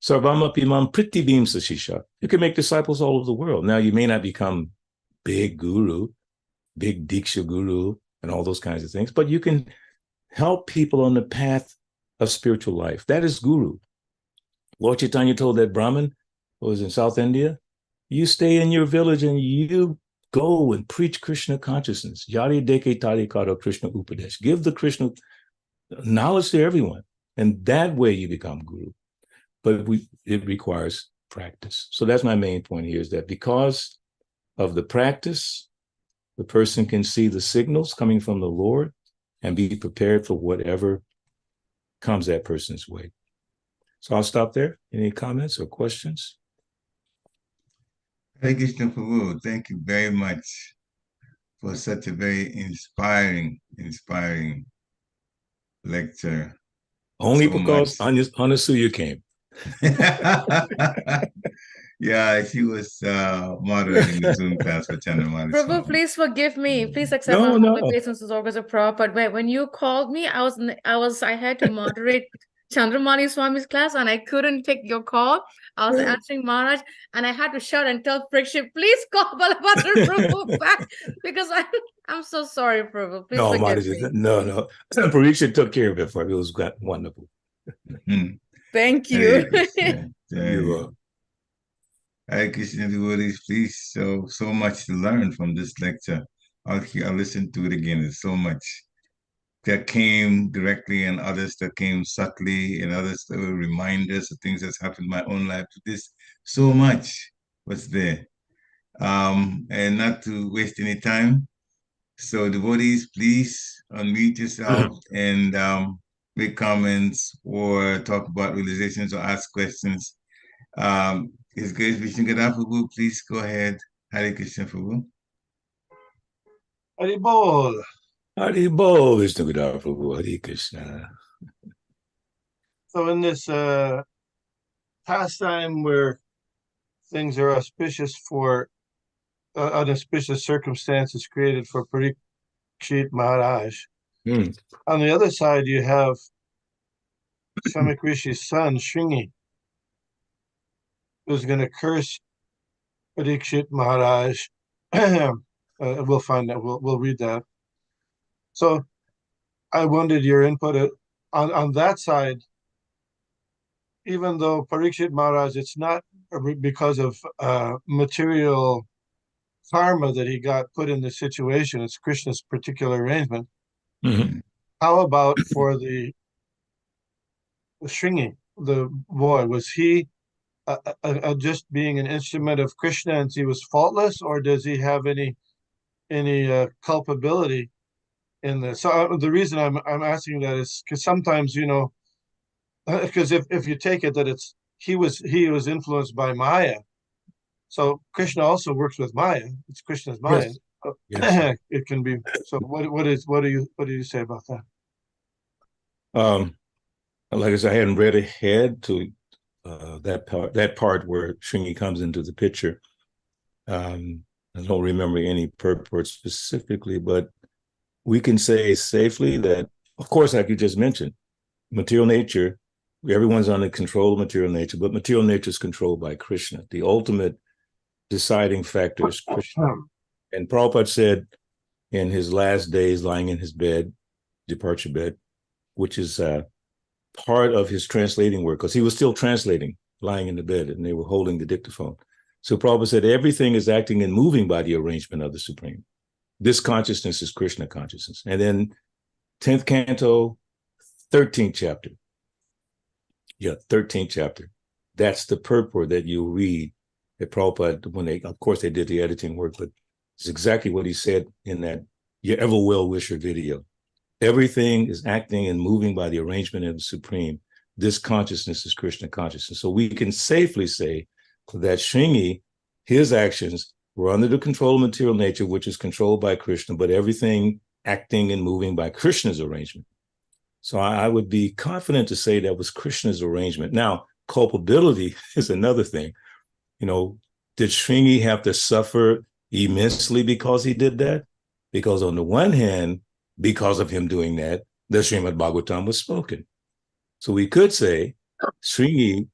Sarvamapimam Pritibim Sashisha, you can make disciples all over the world. Now, you may not become big guru, big Diksha guru, and all those kinds of things, but you can help people on the path of spiritual life. That is guru. Lord Chaitanya told that Brahmin who was in South India, you stay in your village and you go and preach Krishna consciousness. Yari deke tari karo Krishna upadesh. Give the Krishna knowledge to everyone. And that way you become guru. but it requires practice. So that's my main point here, is that because of the practice, the person can see the signals coming from the Lord and be prepared for whatever comes that person's way. So I'll stop there. Any comments or questions? Hare Krishna Prabhu, thank you very much for such a very inspiring lecture. Only So because much. Anasuya came. Yeah, she was moderating the Zoom class for Chandramali Prabhu, Swami. please forgive me. Please accept No, my no. humble obeisances always a Prabhupada. But when you called me, I had to moderate Chandramani Swami's class, and I couldn't take your call. I was answering Maharaj, and I had to shout and tell Friction, please call Balabhadra Prabhu back, because I'm so sorry, Prabhu. Please No, forgive Maharaj, me. no. Pariksha took care of it for me. It was wonderful. Thank Hare you. Krishna. You Hare Krishna devotees, please, so much to learn from this lecture. I'll listen to it again. There's so much that came directly, and others that came subtly, and others that were reminders of things that's happened in my own life. This so much was there. And not to waste any time. So devotees, please unmute yourself and make comments or talk about realizations or ask questions. His Grace Vishnu Prabhu, please go ahead. Hare Krishna Prabhu. Haribol. Haribol, Vishnu Prabhu, Hare Krishna. So in this pastime where things are auspicious for unauspicious circumstances created for Parikshit Maharaj. On the other side, you have Shamak Rishi's son, Shringi, who's going to curse Parikshit Maharaj. We'll find that. We'll read that. So I wondered your input on that side. Even though Parikshit Maharaj, it's not because of material karma that he got put in this situation. It's Krishna's particular arrangement. How about for the Shringi, the boy? Was he just being an instrument of Krishna and he was faultless, or does he have any culpability in this? So the reason I'm asking that is because sometimes, because if you take it that he was influenced by Maya, so Krishna also works with Maya. It's Krishna's Maya. Yes. It can be. So what do you say about that? Like I said, I hadn't read ahead to that part where Shringi comes into the picture. I don't remember any purport specifically, but we can say safely that, of course, like you just mentioned, material nature, everyone's under control of material nature, but material nature is controlled by Krishna. The ultimate deciding factor is Krishna. And Prabhupada said in his last days, lying in his bed, departure bed, which is part of his translating work, because he was still translating, lying in the bed, and they were holding the dictaphone. So Prabhupada said, everything is acting and moving by the arrangement of the Supreme. This consciousness is Krishna consciousness. And then 10th canto, 13th chapter. Yeah, 13th chapter. That's the purport that you read at Prabhupada when of course, they did the editing work, but it's exactly what he said in that Your Ever Well Wisher video. Everything is acting and moving by the arrangement of the Supreme. This consciousness is Krishna consciousness. So we can safely say that Shringi, his actions were under the control of material nature, which is controlled by Krishna, but everything acting and moving by Krishna's arrangement. So I would be confident to say that was Krishna's arrangement. Now, culpability is another thing. Did Shringi have to suffer immensely because he did that? Because on the one hand, because of him doing that, the Srimad Bhagavatam was spoken. So we could say Shringi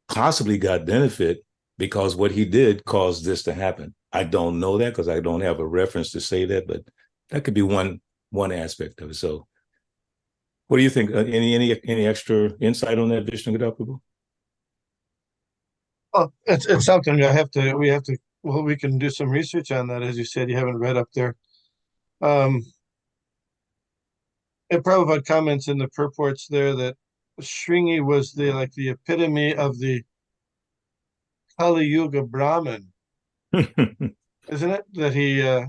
possibly got benefit because what he did caused this to happen. I don't know that because I don't have a reference to say that, but that could be one aspect of it. So what do you think? Any extra insight on that, Vishnu Prabhu? Well, it's something we have to, we can do some research on that. As you said, you haven't read up there. And Prabhupada comments in the purports there that Shringi was the epitome of the Kali Yuga Brahmin, isn't it? That he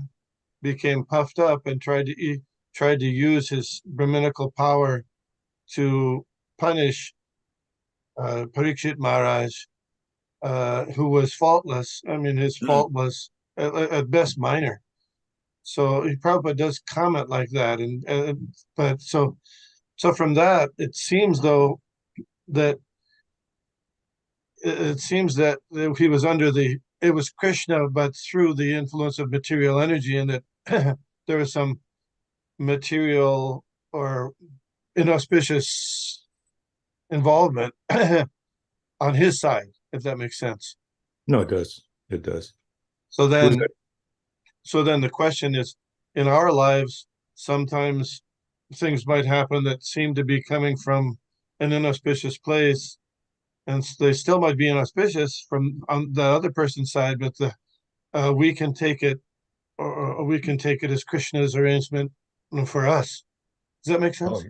became puffed up and tried to use his Brahminical power to punish Parikshit Maharaj, who was faultless. I mean, his fault was at best minor. So Prabhupada does comment like that, but so from that, it seems though that he was it was Krishna, but through the influence of material energy, and that there was some material or inauspicious involvement on his side, if that makes sense. No, it does. It does. So then the question is, in our lives, sometimes things might happen that seem to be coming from an inauspicious place, and they still might be inauspicious from on the other person's side, but we can take it, or we can take it as Krishna's arrangement for us. Does that make sense?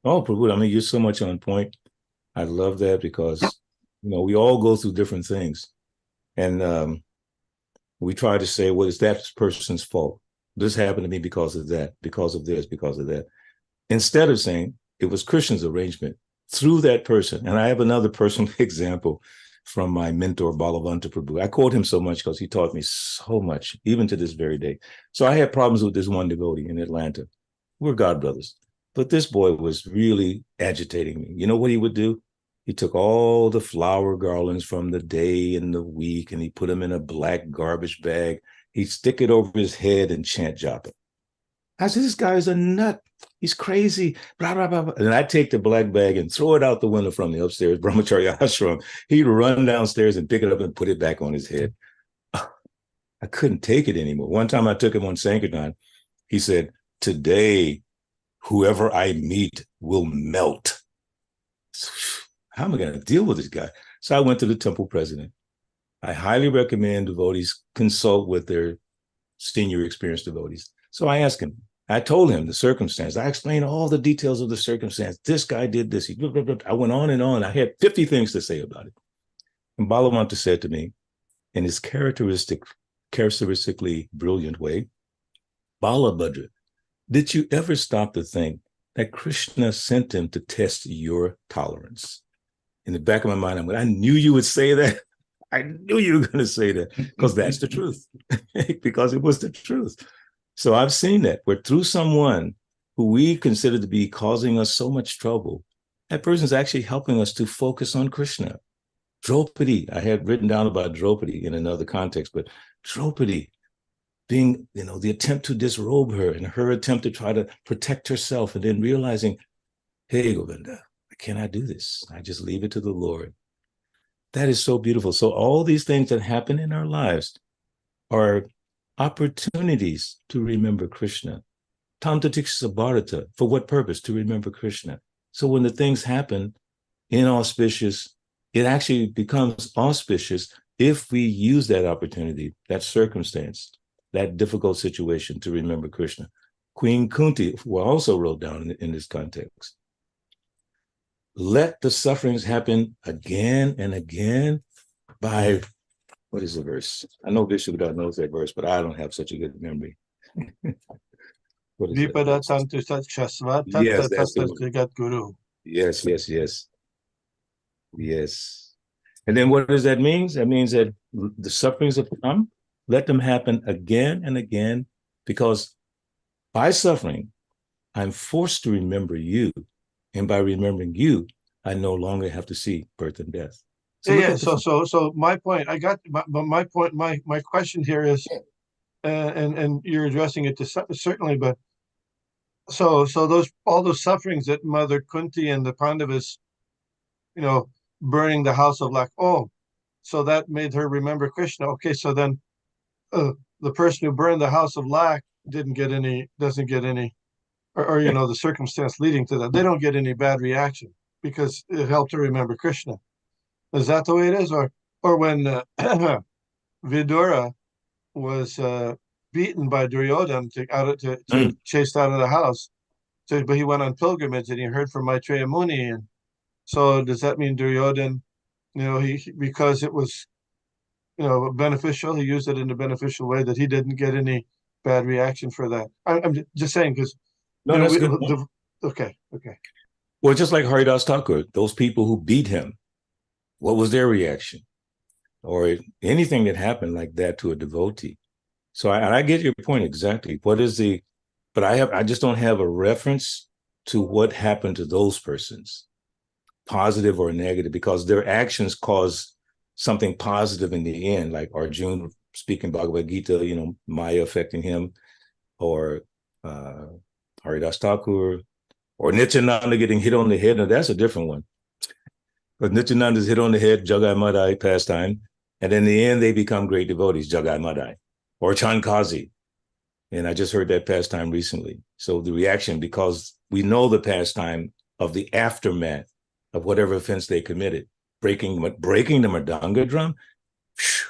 Prabhu, I mean, you're so much on point. I love that because, we all go through different things. And we try to say, well, it's that person's fault. This happened to me because of that, because of this, because of that. Instead of saying it was Krishna's arrangement through that person. And I have another personal example from my mentor, Balabhadra Prabhu. I quote him so much because he taught me so much, even to this very day. So I had problems with this one devotee in Atlanta. We're God brothers. But this boy was really agitating me. You know what he would do? He took all the flower garlands from the day and the week, and he put them in a black garbage bag. He'd stick it over his head and chant japa. I said, this guy is a nut. He's crazy, blah, blah, blah, blah. And I'd take the black bag and throw it out the window from the upstairs Brahmacharya ashram. He'd run downstairs and pick it up and put it back on his head. I couldn't take it anymore. One time I took him on Sankirtan. He said, today, whoever I meet will melt. How am I going to deal with this guy? So I went to the temple president. I highly recommend devotees consult with their senior experienced devotees. So I asked him, I told him the circumstance. I explained all the details of the circumstance. This guy did this. He blah, blah, blah. I went on and on. I had 50 things to say about it. And Balabhadra said to me, in his characteristically brilliant way, Balabhadra, did you ever stop to think that Krishna sent him to test your tolerance? In the back of my mind, I knew you would say that. I knew you were going to say that because that's the truth, because it was the truth. So I've seen that where through someone who we consider to be causing us so much trouble, that person is actually helping us to focus on Krishna. Draupadi, I had written down about Draupadi in another context, but Draupadi being, the attempt to disrobe her and her attempt to try to protect herself and then realizing, hey, Govinda, I cannot do this. I just leave it to the Lord. That is so beautiful. So all these things that happen in our lives are opportunities to remember Krishna. Tamtatiksa Bharata, for what purpose? To remember Krishna. So when the things happen inauspicious, it actually becomes auspicious if we use that opportunity, that circumstance, that difficult situation to remember Krishna. Queen Kunti, who also wrote down in this context, let the sufferings happen again and again by, what is the verse? I know Bishop knows that verse, but I don't have such a good memory. What is that? Yes, that's the one. Yes. And then what does that mean? That means that the sufferings have come, let them happen again and again, because by suffering, I'm forced to remember you. And by remembering you, I no longer have to see birth and death. So my point, my point, my question here is, and you're addressing it to certainly, but so all those sufferings that Mother Kunti and the Pandavas, burning the house of Lak, so that made her remember Krishna. Okay, so then the person who burned the house of Lak doesn't get any, or the circumstance leading to that, they don't get any bad reaction because it helped her remember Krishna. Is that the way it is? Or when Vidura was beaten by Duryodhana chased out of the house, but he went on pilgrimage and he heard from Maitreya Muni, So does that mean Duryodhan, because it was, beneficial, he used it in a beneficial way, that he didn't get any bad reaction for that? I'm just saying, because No, that's good. Okay. Well, just like Haridas Thakur, those people who beat him, what was their reaction? Or anything that happened like that to a devotee. So I get your point exactly. But I just don't have a reference to what happened to those persons, positive or negative, because their actions cause something positive in the end, like Arjuna speaking Bhagavad Gita, Maya affecting him, or Haridas Thakur, or Nityananda getting hit on the head. Now that's a different one. But Nityananda's hit on the head, Jagai Madai pastime, and in the end they become great devotees, Jagai Madai, or Chankazi. And I just heard that pastime recently. So the reaction, because we know the pastime of the aftermath of whatever offense they committed, breaking the Mridanga drum,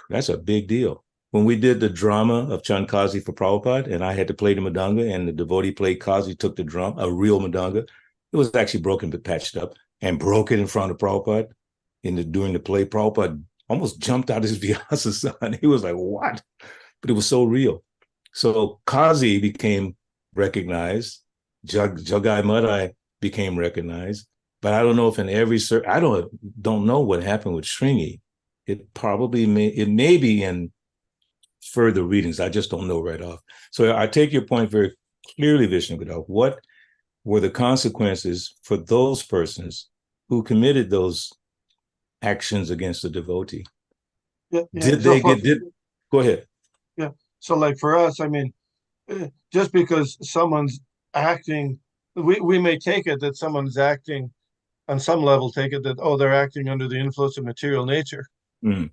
that's a big deal. When we did the drama of Chankazi for Prabhupada, and I had to play the Mridanga, and the devotee played Kazi, took the drum, a real Mridanga. It was actually broken but patched up, and broke it in front of Prabhupada during the play. Prabhupada almost jumped out his Vyasa. He was like, what? But it was so real. So Kazi became recognized. Jagai Madai became recognized. But I don't know if in every I don't know what happened with Shringi. It may be in further readings. I just don't know right off. So I take your point very clearly, Vishnu. What were the consequences for those persons who committed those actions against the devotee? Yeah. Go ahead. Yeah. So like for us, just because someone's acting, we may take it that someone's acting on some level, take it that, they're acting under the influence of material nature. Mm.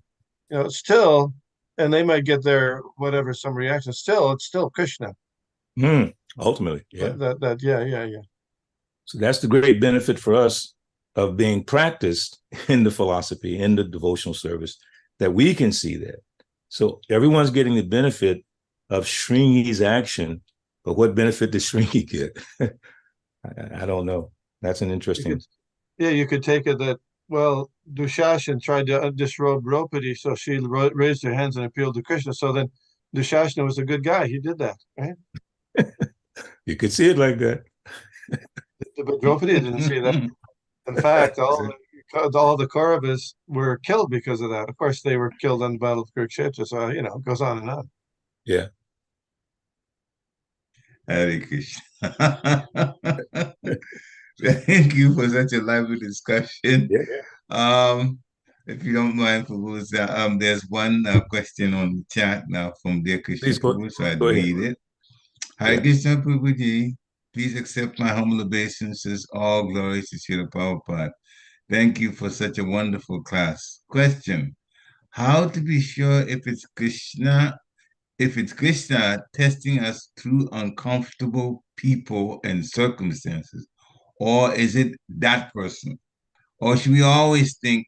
Still, and they might get their whatever, some reaction. Still, it's still Krishna. Ultimately, yeah. Yeah. So that's the great benefit for us of being practiced in the philosophy, in the devotional service, that we can see that. So everyone's getting the benefit of Shringi's action, but what benefit does Shringi get? I don't know. That's an interesting. You could take it that, well, Dushashan tried to disrobe Draupadi, so she raised her hands and appealed to Krishna. So then Dushasana was a good guy. He did that, right? You could see it like that. But Draupadi didn't see that. In fact, all the Kauravas were killed because of that. Of course, they were killed on the Battle of Kurukshetra, so, it goes on and on. Yeah. Hare Krishna. Thank you for such a lively discussion. Yeah. If you don't mind, Prabhu, there's one question on the chat now from Dear Krishna Prabhu, so I'd read it. Hare Krishna Prabhuji, please accept my humble obeisances. All glories to Srila Prabhupada. Thank you for such a wonderful class. Question: how to be sure if it's Krishna testing us through uncomfortable people and circumstances, or is it that person? Or should we always think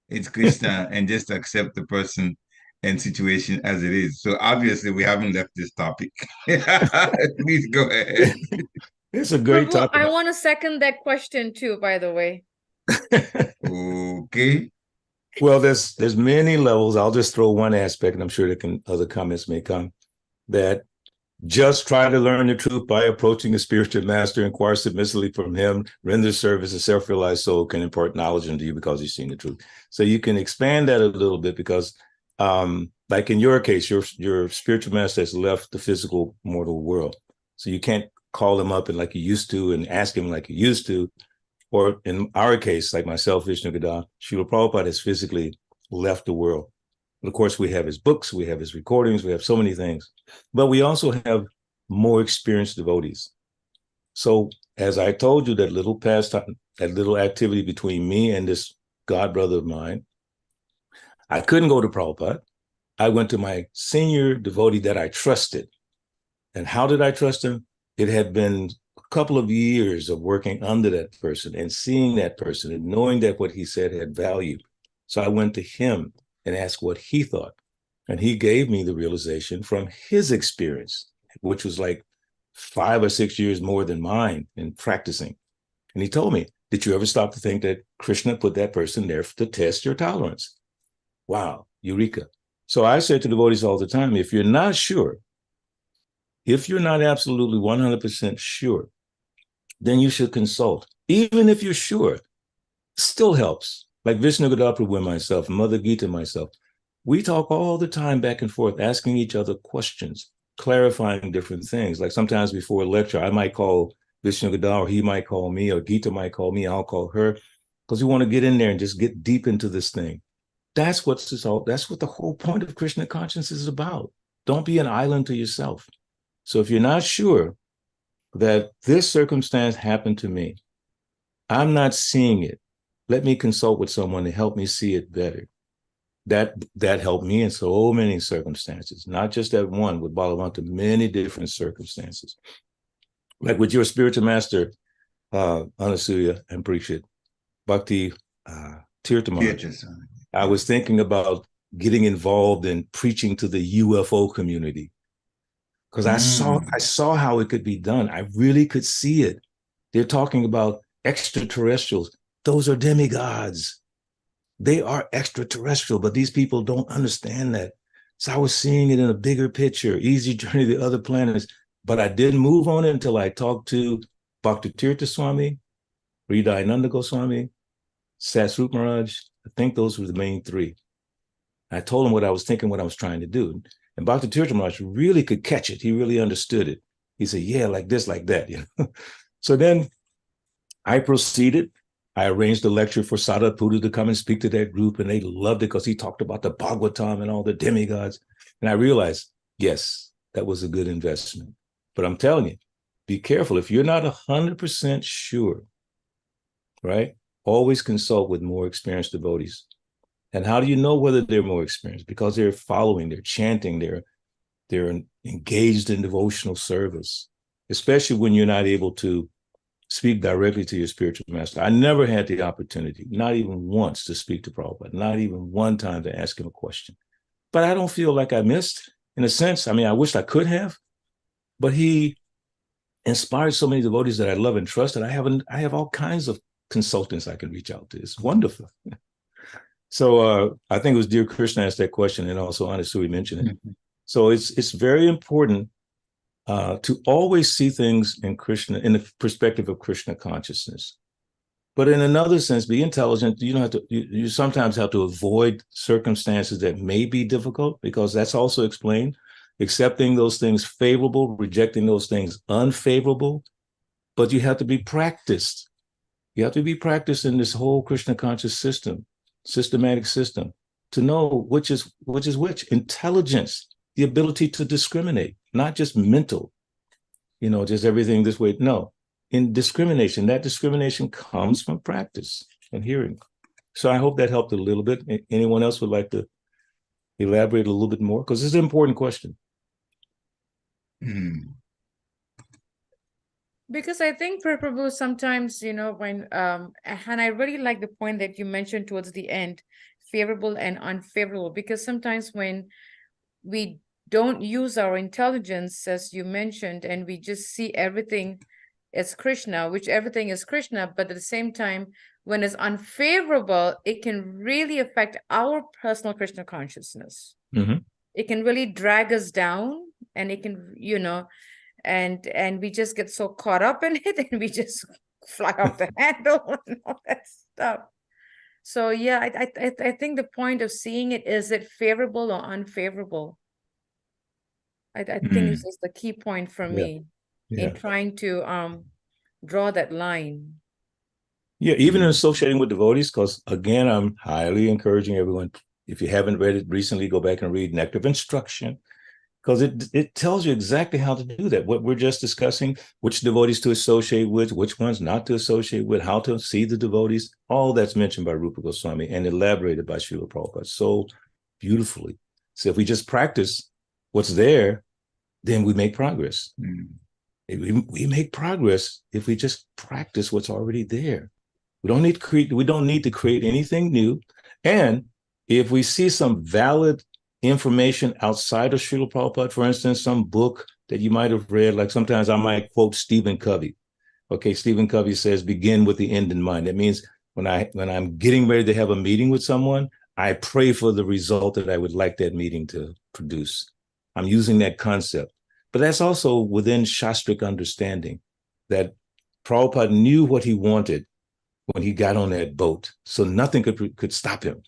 it's Krishna and just accept the person and situation as it is? So obviously we haven't left this topic. Please go ahead. It's a great topic. I want to second that question too, by the way. Okay. Well, there's many levels. I'll just throw one aspect, and I'm sure other comments may come, that just try to learn the truth by approaching a spiritual master, inquire submissively from him, render service, a self-realized soul can impart knowledge unto you because you've seen the truth. So you can expand that a little bit because, like in your case, your spiritual master has left the physical mortal world. So you can't call him up and like you used to and ask him like you used to. Or in our case, like myself, Vishnu Gada, Srila Prabhupada has physically left the world. And of course, we have his books, we have his recordings, we have so many things. But we also have more experienced devotees. So as I told you, that little pastime, that little activity between me and this god brother of mine, I couldn't go to Prabhupada. I went to my senior devotee that I trusted. And how did I trust him? It had been a couple of years of working under that person and seeing that person and knowing that what he said had value. So I went to him and asked what he thought. And he gave me the realization from his experience, which was like 5 or 6 years more than mine in practicing. And he told me, Did you ever stop to think that Krishna put that person there to test your tolerance? Wow, eureka. So I say to devotees all the time, if you're not sure, if you're not absolutely 100% sure, then you should consult. Even if you're sure, still helps. Like Vishnu Prabhu and myself, Mother Gita and myself, we talk all the time back and forth, asking each other questions, clarifying different things. Like sometimes before a lecture, I might call Vishnu Gadar, or he might call me, or Gita might call me, I'll call her, because we want to get in there and just get deep into this thing. That's what the whole point of Krishna consciousness is about. Don't be an island to yourself. So if you're not sure that this circumstance happened to me, I'm not seeing it, let me consult with someone to help me see it better. That helped me in so many circumstances, not just that one, with Balabhadra, many different circumstances. Like with your spiritual master, Anasuya and Parikshit, Bhakti Tirthamani, I was thinking about getting involved in preaching to the UFO community, because I saw how it could be done. I really could see it. They're talking about extraterrestrials. Those are demigods. They are extraterrestrial, but these people don't understand that. So I was seeing it in a bigger picture, easy journey to other planets. But I didn't move on it until I talked to Bhakti Tirtha Swami, Hridayananda Goswami, Sasrup Maharaj. I think those were the main three. I told him what I was thinking, what I was trying to do. And Bhakti Tirtha Maharaj really could catch it. He really understood it. He said, yeah, like this, like that. You know? So then I proceeded. I arranged a lecture for Sadhaputta to come and speak to that group, and they loved it because he talked about the Bhagavatam and all the demigods. And I realized, yes, that was a good investment. But I'm telling you, be careful. If you're not 100% sure, right, always consult with more experienced devotees. And how do you know whether they're more experienced? Because they're following, they're chanting, they're engaged in devotional service, especially when you're not able to speak directly to your spiritual master. I never had the opportunity, not even once, to speak to Prabhupada, not even one time to ask him a question. But I don't feel like I missed, in a sense. I mean, I wish I could have, but he inspired so many devotees that I love and trust that I have all kinds of consultants I can reach out to. It's wonderful. So I think it was Dear Krishna asked that question, and also Anasui mentioned it. Mm-hmm. So it's very important to always see things in Krishna, in the perspective of Krishna consciousness. But in another sense, be intelligent. You don't have to. You sometimes have to avoid circumstances that may be difficult, because that's also explained. Accepting those things favorable, rejecting those things unfavorable. But you have to be practiced. You have to be practiced in this whole Krishna conscious system, systematic system, to know which is which. Intelligence, the ability to discriminate, not just mental, just everything this way. No, in discrimination, that discrimination comes from practice and hearing. So I hope that helped a little bit. Anyone else would like to elaborate a little bit more? Because it's an important question. Because I think, Prabhu, sometimes, when, and I really like the point that you mentioned towards the end, favorable and unfavorable, because sometimes when we don't use our intelligence, as you mentioned, and we just see everything as Krishna, which everything is Krishna, but at the same time, when it's unfavorable, it can really affect our personal Krishna consciousness. Mm-hmm. It can really drag us down, and it can, and we just get so caught up in it, and we just fly off the handle and all that stuff. So yeah, I think the point of seeing it, is it favorable or unfavorable? I think this is the key point for me in trying to draw that line. Yeah, even in associating with devotees, because again, I'm highly encouraging everyone, if you haven't read it recently, go back and read Nectar of Instruction, because it tells you exactly how to do that. What we're just discussing, which devotees to associate with, which ones not to associate with, how to see the devotees, all that's mentioned by Rupa Goswami and elaborated by Srila Prabhupada so beautifully. So if we just practice what's there, then we make progress. We make progress if we just practice what's already there. We don't need to create anything new. And if we see some valid information outside of Srila Prabhupada, for instance, some book that you might have read, like sometimes I might quote Stephen Covey. Okay, Stephen Covey says, begin with the end in mind. That means when I'm getting ready to have a meeting with someone, I pray for the result that I would like that meeting to produce. I'm using that concept. But that's also within Shastric understanding that Prabhupada knew what he wanted when he got on that boat. So nothing could stop him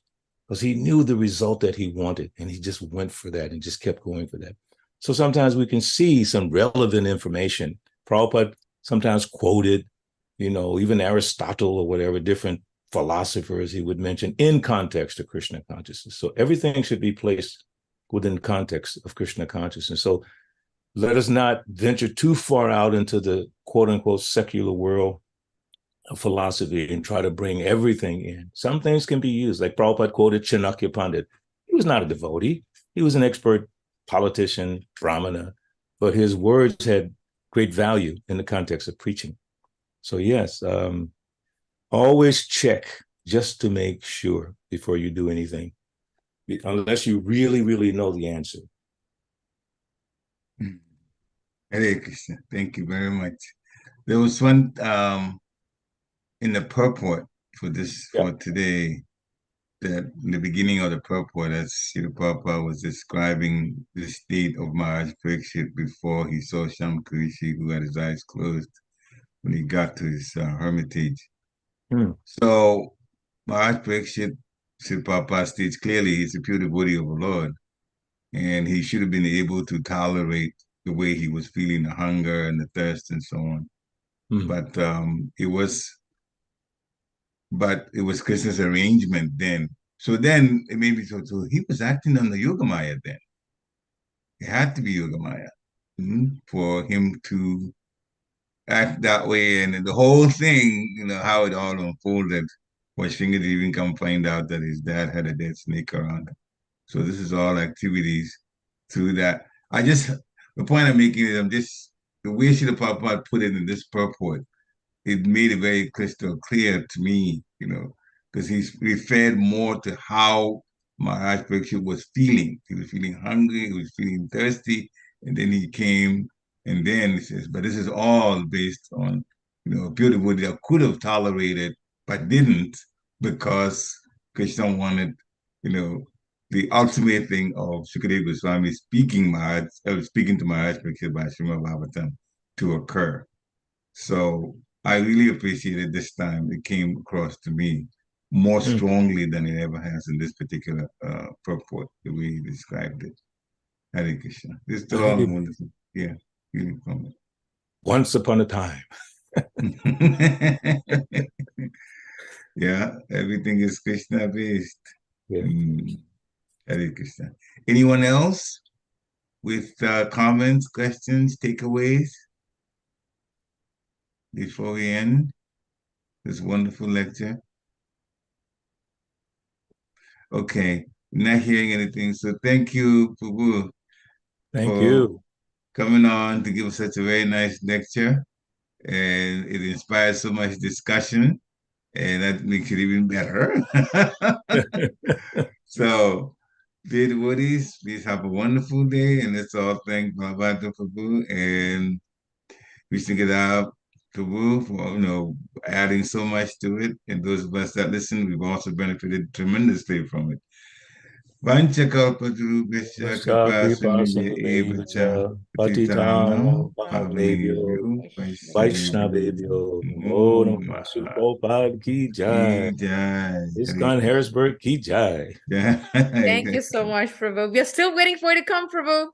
because he knew the result that he wanted. And he just went for that and just kept going for that. So sometimes we can see some relevant information. Prabhupada sometimes quoted, even Aristotle or whatever, different philosophers he would mention in context of Krishna consciousness. So everything should be placed within context of Krishna consciousness. So let us not venture too far out into the quote unquote secular world of philosophy and try to bring everything in. Some things can be used, like Prabhupada quoted Chanakya Pandit. He was not a devotee. He was an expert politician, brahmana, but his words had great value in the context of preaching. So yes, always check just to make sure before you do anything, unless you really, really know the answer. Hare Krishna. Thank you very much. There was one in the purport for today, that in the beginning of the purport, as Srila Prabhupada was describing the state of Maharaj Pariksit before he saw Shamkarishi, who had his eyes closed when he got to his hermitage. So Maharaj Pariksit, Srila Prabhupada states clearly he's a pure devotee of the Lord, and he should have been able to tolerate the way he was feeling, the hunger and the thirst and so on. But it was Krishna's arrangement then. So then it made me so he was acting on the Yogamaya then. It had to be Yogamaya for him to act that way. And the whole thing, how it all unfolded, was Shingadev even come find out that his dad had a dead snake around him. So this is all activities through that. The point I'm making is the way Srila Prabhupada put it in this purport, it made it very crystal clear to me, because he's referred more to how Maharaj Pariksit was feeling. He was feeling hungry, he was feeling thirsty, and then he came, and then he says, but this is all based on, a pure devotee that could have tolerated, but didn't, because Krishna wanted, the ultimate thing of Sukadeva Goswami speaking to Maharaj Pariksit by Srimad Bhagavatam to occur. So I really appreciated this time. It came across to me more strongly than it ever has in this particular purport, the way he described it. Hare Krishna. This is all wonderful. Yeah, really from Once upon a time. Yeah, everything is Krishna based. Yeah. Hare Krishna. Anyone else with comments, questions, takeaways before we end this wonderful lecture? Okay, not hearing anything. So thank you, Prabhu, Thank for you. coming on to give us such a very nice lecture. And it inspires so much discussion, and that makes it even better. So, dear devotees, please have a wonderful day, and let's all thank Balabhadra Prabhu and Vishnu Prabhu for adding so much to it. And those of us that listen, we've also benefited tremendously from it. Vanchakalpadurubhasya kripasindhya evacha patitanam pavanebhyo Vaishnavebhyo Namo Namah. Prabhupada ki jai. ISKCON Harrisburg ki jai. Thank you so much, Prabhu. We are still waiting for you to come, Prabhu.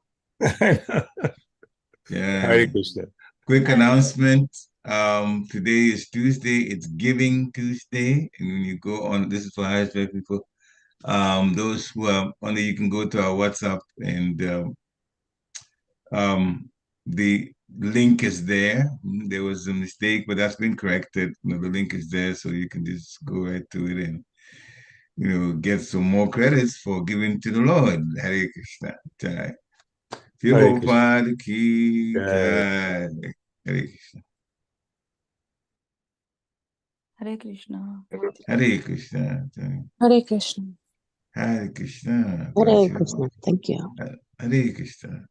Hare Krishna. Quick announcement. Today is Tuesday. It's Giving Tuesday. And when you go on, this is for Harrisburg people. Those who are on you can go to our WhatsApp, and the link is there. There was a mistake, but that's been corrected. The link is there, so you can just go right to it and get some more credits for giving to the Lord. Hare Krishna. Jai. Prabhupada ki jai. Hare Krishna. Hare Krishna. Hare Krishna. Hare Krishna. Hare Krishna. Hare Krishna. Thank you. Hare Krishna.